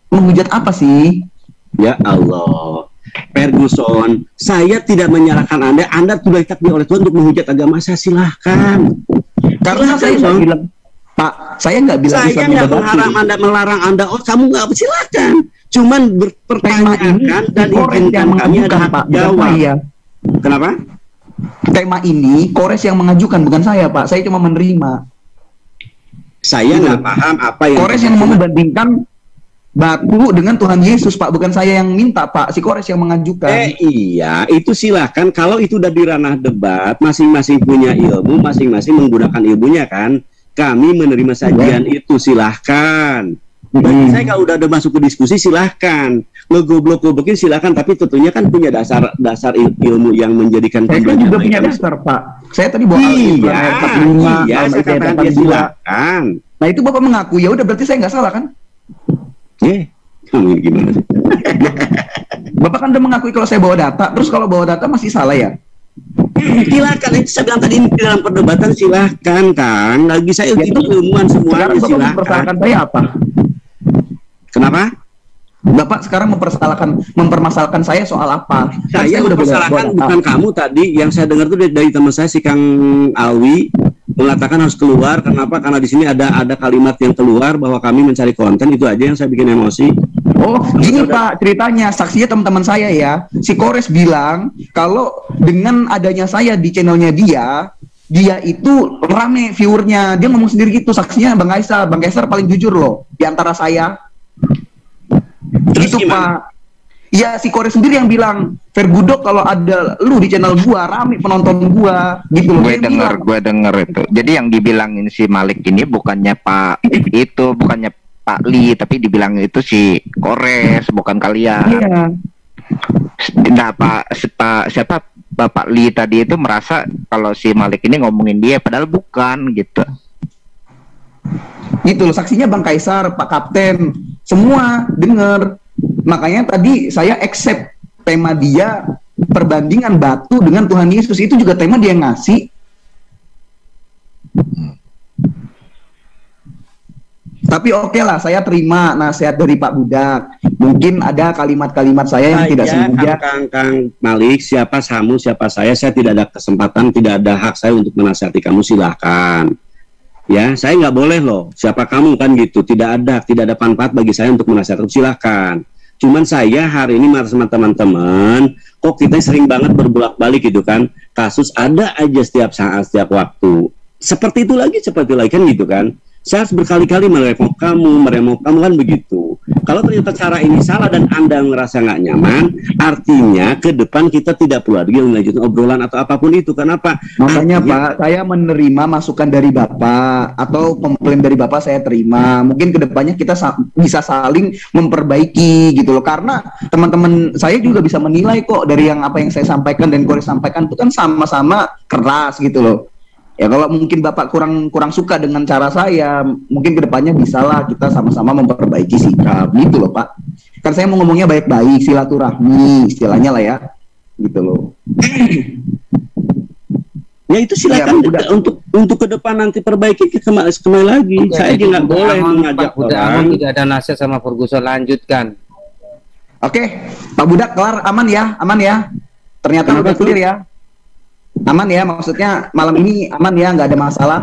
Menghujat apa sih? Ya Allah, Ferguson, saya tidak menyalahkan Anda sudah ditakdir oleh Tuhan untuk menghujat agama saya, silahkan. Karena saya nggak bilang, Pak, saya nggak bilang saya Islam nggak dibabati. melarang Anda, kamu nggak silakan. Cuman berpertanyakan dan izinkan kami ada hak Pak, bukan jawab. saya. Kenapa? Tema ini Kores yang mengajukan, bukan saya, Pak. Saya cuma menerima. Saya nggak paham apa yang Kores yang mau membandingkan batu dengan Tuhan Yesus, Pak. Bukan saya yang minta, Pak. Si Kores yang mengajukan. Iya, itu silahkan. Kalau itu udah di ranah debat, masing-masing punya ilmu, masing-masing menggunakan ilmunya kan. Kami menerima sajian itu, silahkan. Bagi saya kalau udah ada masuk ke diskusi, silahkan. Ngegoblok-goblokin silahkan, tapi tentunya kan punya dasar ilmu yang menjadikan Saya kan juga punya dasar, Pak. Saya tadi bawa iya, saya katakan dia silahkan. Nah, itu Bapak mengaku, ya udah berarti saya nggak salah kan? Kamu gimana sih? Bapak kan udah mengakui kalau saya bawa data, terus kalau bawa data masih salah ya? Silakan, itu saya bilang tadi dalam perdebatan silahkan kan. Lagi saya itu ilmuwan semuanya, sekarang Bapak silahkan. mempersalahkan saya apa? Kenapa? Bapak sekarang mempermasalahkan saya soal apa? Saya udah mempersalahkan bukan kamu tadi. Yang saya dengar tuh dari teman saya si Kang Alwi mengatakan harus keluar. Kenapa? Karena di sini ada kalimat yang keluar bahwa kami mencari konten, itu aja yang saya bikin emosi. Oh, gini Pak, ceritanya saksinya teman-teman saya ya. Si Kores bilang kalau dengan adanya saya di channelnya dia itu rame viewernya. Dia ngomong sendiri gitu, saksinya Bang Kaisar paling jujur loh di antara saya. Gitu Pak. Iya, si Kores sendiri yang bilang, Fergudok kalau ada lu di channel gua rame penonton gua gitu loh. Gue denger itu. Jadi yang dibilangin si Malik ini bukannya bukannya Pak Li, tapi dibilang itu si Kores, bukan kalian. Iya. Nah, siapa Bapak Li tadi itu merasa kalau si Malik ini ngomongin dia, padahal bukan gitu. Gitu loh, saksinya Bang Kaisar, Pak Kapten, semua denger. Makanya tadi saya accept tema dia, perbandingan batu dengan Tuhan Yesus, itu juga tema dia ngasih. Tapi oke lah, saya terima nasihat dari Pak Budak. Mungkin ada kalimat-kalimat saya yang tidak sengaja. Kang Malik, siapa kamu, siapa saya tidak ada kesempatan, tidak ada hak saya untuk menasihati kamu, silahkan. Ya, saya nggak boleh loh. Siapa kamu kan gitu. Tidak ada manfaat bagi saya untuk menasihati. Silahkan. Cuman saya hari ini marah sama teman-teman. Kok kita sering banget berbolak-balik gitu kan? Kasus ada aja setiap saat, setiap waktu. Seperti itu lagi kan gitu kan? Saya harus berkali-kali meremok kamu kan begitu. Kalau ternyata cara ini salah dan Anda merasa nggak nyaman, artinya ke depan kita tidak perlu lagi melanjutkan obrolan atau apapun itu. Kenapa? Makanya Pak, saya menerima masukan dari Bapak atau komplain dari Bapak saya terima. Mungkin kedepannya kita bisa saling memperbaiki gitu loh. Karena teman-teman saya juga bisa menilai kok dari apa yang saya sampaikan dan Kores sampaikan itu kan sama-sama keras gitu loh. Ya kalau mungkin Bapak kurang suka dengan cara saya, mungkin kedepannya bisalah kita sama-sama memperbaiki sikap gitu loh Pak. Kan saya mau ngomongnya baik-baik, silaturahmi istilahnya lah ya, gitu loh. Ya itu silakan ya, untuk ke depan nanti perbaiki kembali lagi. Oke, saya juga nggak boleh mengajak orang. Tidak ada nasihat sama Ferguson, lanjutkan. Oke, Pak Budak kelar, aman ya? Ternyata udah clear ya. Aman ya, maksudnya malam ini aman ya, nggak ada masalah.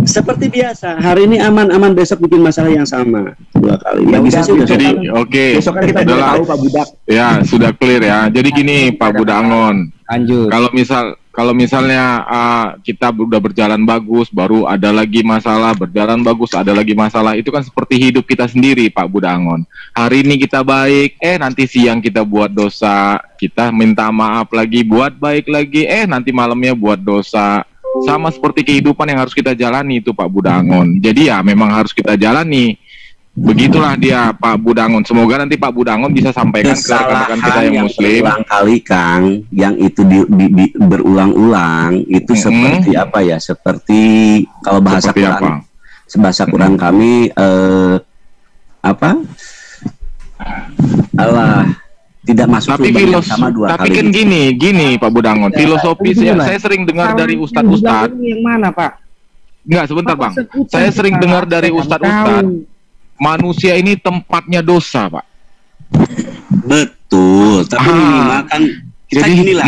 Seperti biasa, hari ini aman, besok bikin masalah yang sama 2 kali. Ya, bisa sih. Jadi oke. Besok kan kita udah tahu Pak Budak. Ya sudah clear ya. Jadi gini Pak Budak Angon. Lanjut. Kalau misalnya kita udah berjalan bagus, baru ada lagi masalah, berjalan bagus, ada lagi masalah, itu kan seperti hidup kita sendiri, Pak Budangon. Hari ini kita baik, nanti siang kita buat dosa, kita minta maaf lagi, buat baik lagi, nanti malamnya buat dosa. Sama seperti kehidupan yang harus kita jalani itu, Pak Budangon. Jadi ya memang harus kita jalani. Begitulah dia Pak Budangon. Semoga nanti Pak Budangon bisa sampaikan ke rekan-rekan kita yang muslim. Berulang kali Kang, yang itu berulang-ulang itu seperti apa ya? Seperti kalau bahasa Quran, bahasa Quran kami Allah tidak masuk lubang yang sama 2 kali. Tapi kan gini Pak Budangon, filosofi saya sering dengar dari ustadz-ustadz. Yang mana Pak? Enggak, sebentar Bang. Saya sering dengar dari ustadz-ustadz. Manusia ini tempatnya dosa, Pak. Betul. Tapi minimal kan jadi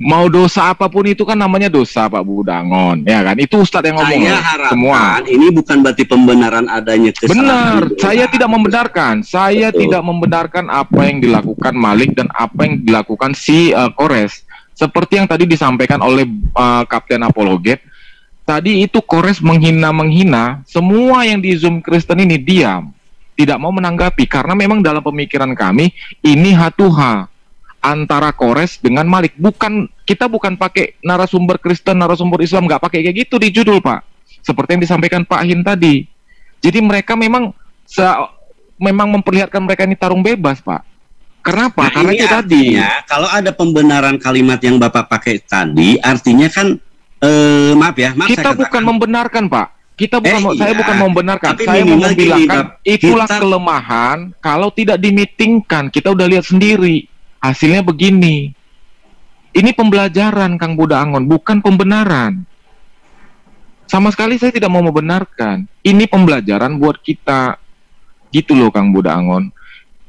mau dosa apapun itu kan namanya dosa, Pak Budangon. Ya kan? Itu Ustadz yang ngomong. Saya harapkan semua. Ini bukan berarti pembenaran adanya kesalahan. Benar. Saya tidak membenarkan. Saya tidak membenarkan apa yang dilakukan Malik dan apa yang dilakukan si Kores. Seperti yang tadi disampaikan oleh Kapten Apologet. Tadi itu Kores menghina, semua yang di Zoom Kristen ini diam, tidak mau menanggapi, karena memang dalam pemikiran kami, ini hatuha antara Kores dengan Malik. Kita bukan pakai narasumber Kristen, narasumber Islam, nggak pakai kayak gitu di judul Pak. Seperti yang disampaikan Pak Hin tadi. Jadi mereka memang memperlihatkan mereka ini tarung bebas Pak. Kenapa? Nah, karena itu tadi. Kalau ada pembenaran kalimat yang Bapak pakai tadi, artinya kan maaf kita bukan membenarkan Pak. Saya bukan membenarkan. Tapi saya mau membilangkan itulah kelemahan kalau tidak dimitingkan. Kita udah lihat sendiri hasilnya begini. Ini pembelajaran Kang Budangon, bukan pembenaran. Sama sekali saya tidak mau membenarkan. Ini pembelajaran buat kita. Gitu loh Kang Budangon.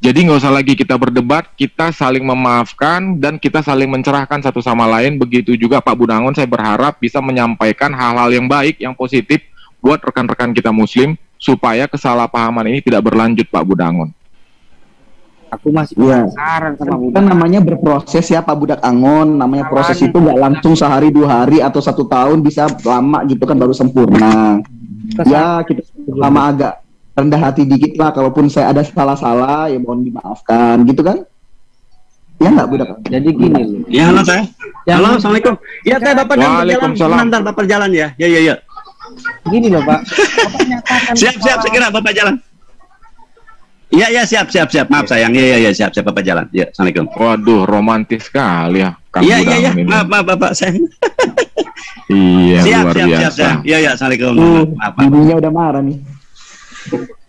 Jadi nggak usah lagi kita berdebat, kita saling memaafkan dan kita saling mencerahkan satu sama lain. Begitu juga Pak Budangon, saya berharap bisa menyampaikan hal-hal yang baik, yang positif buat rekan-rekan kita muslim supaya kesalahpahaman ini tidak berlanjut Pak Budangon. Aku masih penasaran sama Budak. Kan namanya berproses ya Pak Budak Angon, namanya proses itu nggak langsung sehari 2 hari atau 1 tahun, bisa lama gitu kan baru sempurna. Ya kita lama agak rendah hati dikit lah, kalaupun saya ada salah-salah ya mohon dimaafkan gitu kan ya nggak Budak. Jadi gini loh ya. Halo saya halo assalamualaikum ya saya Bapak jalan sebentar Bapak jalan ya gini loh Pak. siap segera Bapak jalan ya siap maaf sayang ya siap Bapak jalan ya assalamualaikum. Waduh romantis sekali ya Kang iya maaf Bapak saya iya siap, luar biasa siap. Ya assalamualaikum maaf ibunya udah marah nih.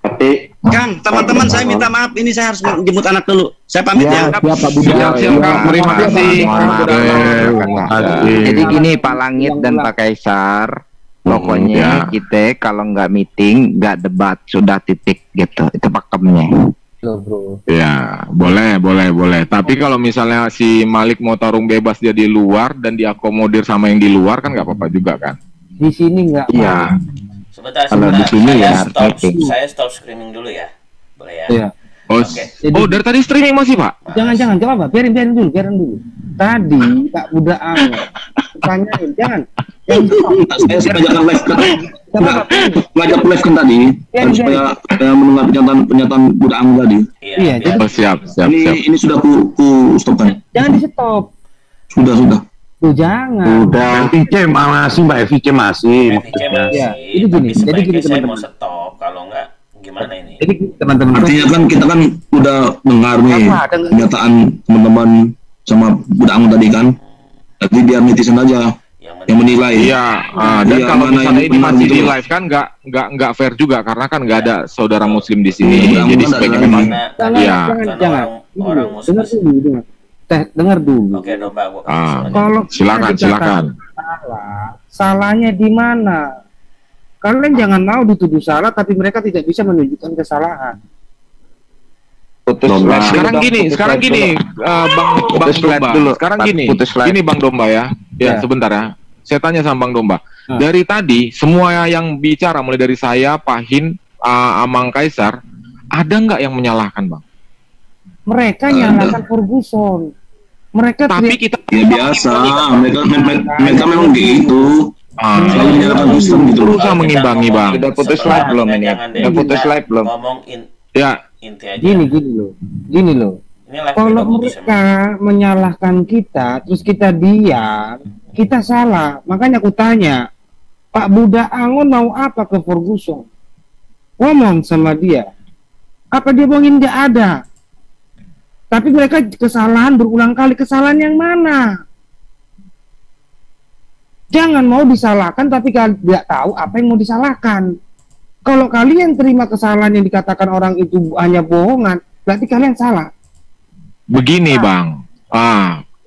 Tapi Kang, teman-teman saya minta maaf, ini saya harus menjemput anak dulu. Saya pamit ya. Siap, Kang. Terima kasih. Jadi gini Pak Langit dan Pak Kaisar, pokoknya kita kalau nggak meeting, nggak debat, sudah titik gitu. Itu pakemnya. Ya, boleh. Tapi kalau misalnya si Malik mau tarung bebas dia di luar dan diakomodir sama yang di luar kan nggak apa-apa juga kan? Di sini nggak. Sebentar, di sini saya stop screening dulu ya, boleh ya? Iya. Oh, dari tadi streaming masih, Pak? Jangan coba, biarin dulu. Tadi Pak Budak Angon tanyain, jangan. Saya sengaja live kan, ngajak live kan tadi, supaya mendengar pernyataan Budak Angon tadi. Iya, jadi siap. Ini sudah ku stopkan. Jangan di stop. Sudah. Tuh jangan. Udah, FIC masih, Mbak, FIC masih. Ya, ini gini. Jadi gini saya teman-teman. mau stop, kalau enggak gimana ini? Jadi teman-teman. Artinya kan kita kan udah dengar nih pernyataan teman-teman sama Budak Angon tadi kan. Jadi biar netizen aja yang menilai. Iya, dan kalau misalnya ini masih di live kan nggak fair juga karena kan nggak ada saudara muslim di sini. Jadi sebaiknya memang jangan. Dengar dulu. Oke, Domba, kalau silakan. Salahnya di mana? Kalian jangan mau dituduh salah tapi mereka tidak bisa menunjukkan kesalahan. Sekarang gini, Bang Domba. Sekarang gini Bang Domba ya. Ya, sebentar ya. Saya tanya sama Bang Domba. Dari tadi semua yang bicara mulai dari saya, Pak Hin, Amang Kaisar, ada nggak yang menyalahkan, Bang? Mereka nyalahkan Ferguson. Mereka tapi kita biasa, mereka memang gitu. Selalu menyalahkan Kristen gitu. Berusaha mengimbangi, Bang. Sudah putus live belum ini? Sudah putus live belum? Ya. Gini loh. Kalau mereka menyalahkan kita, terus kita diam, kita salah. Makanya aku tanya, Pak Budak Angon mau apa ke Ferguson? Ngomong sama dia. Apa dia bohongin? Nggak ada. Tapi mereka kesalahan berulang kali. Kesalahan yang mana? Jangan mau disalahkan tapi kalian tidak tahu apa yang mau disalahkan. Kalau kalian terima kesalahan yang dikatakan orang itu hanya bohongan, berarti kalian salah. Begini, Bang.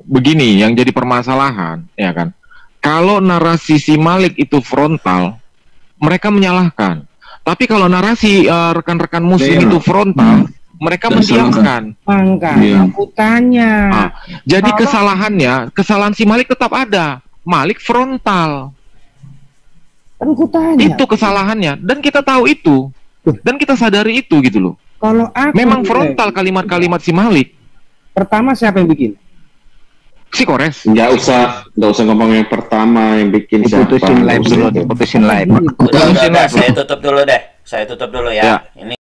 Begini yang jadi permasalahan, ya kan? Kalau narasi si Malik itu frontal, mereka menyalahkan. Tapi kalau narasi rekan-rekan muslim itu frontal, mereka mendiamkan. Makanya aku tanya. Jadi kesalahan si Malik tetap ada. Malik frontal. Aku tanya. Itu kesalahannya dan kita tahu itu. Dan kita sadari itu gitu loh. Kalau aku memang frontal kalimat-kalimat si Malik. Pertama siapa yang bikin? Si Kores. Nggak usah ngomong yang pertama yang bikin siapa. Putusin live dulu. Saya tutup dulu deh. Saya tutup dulu ya. Ini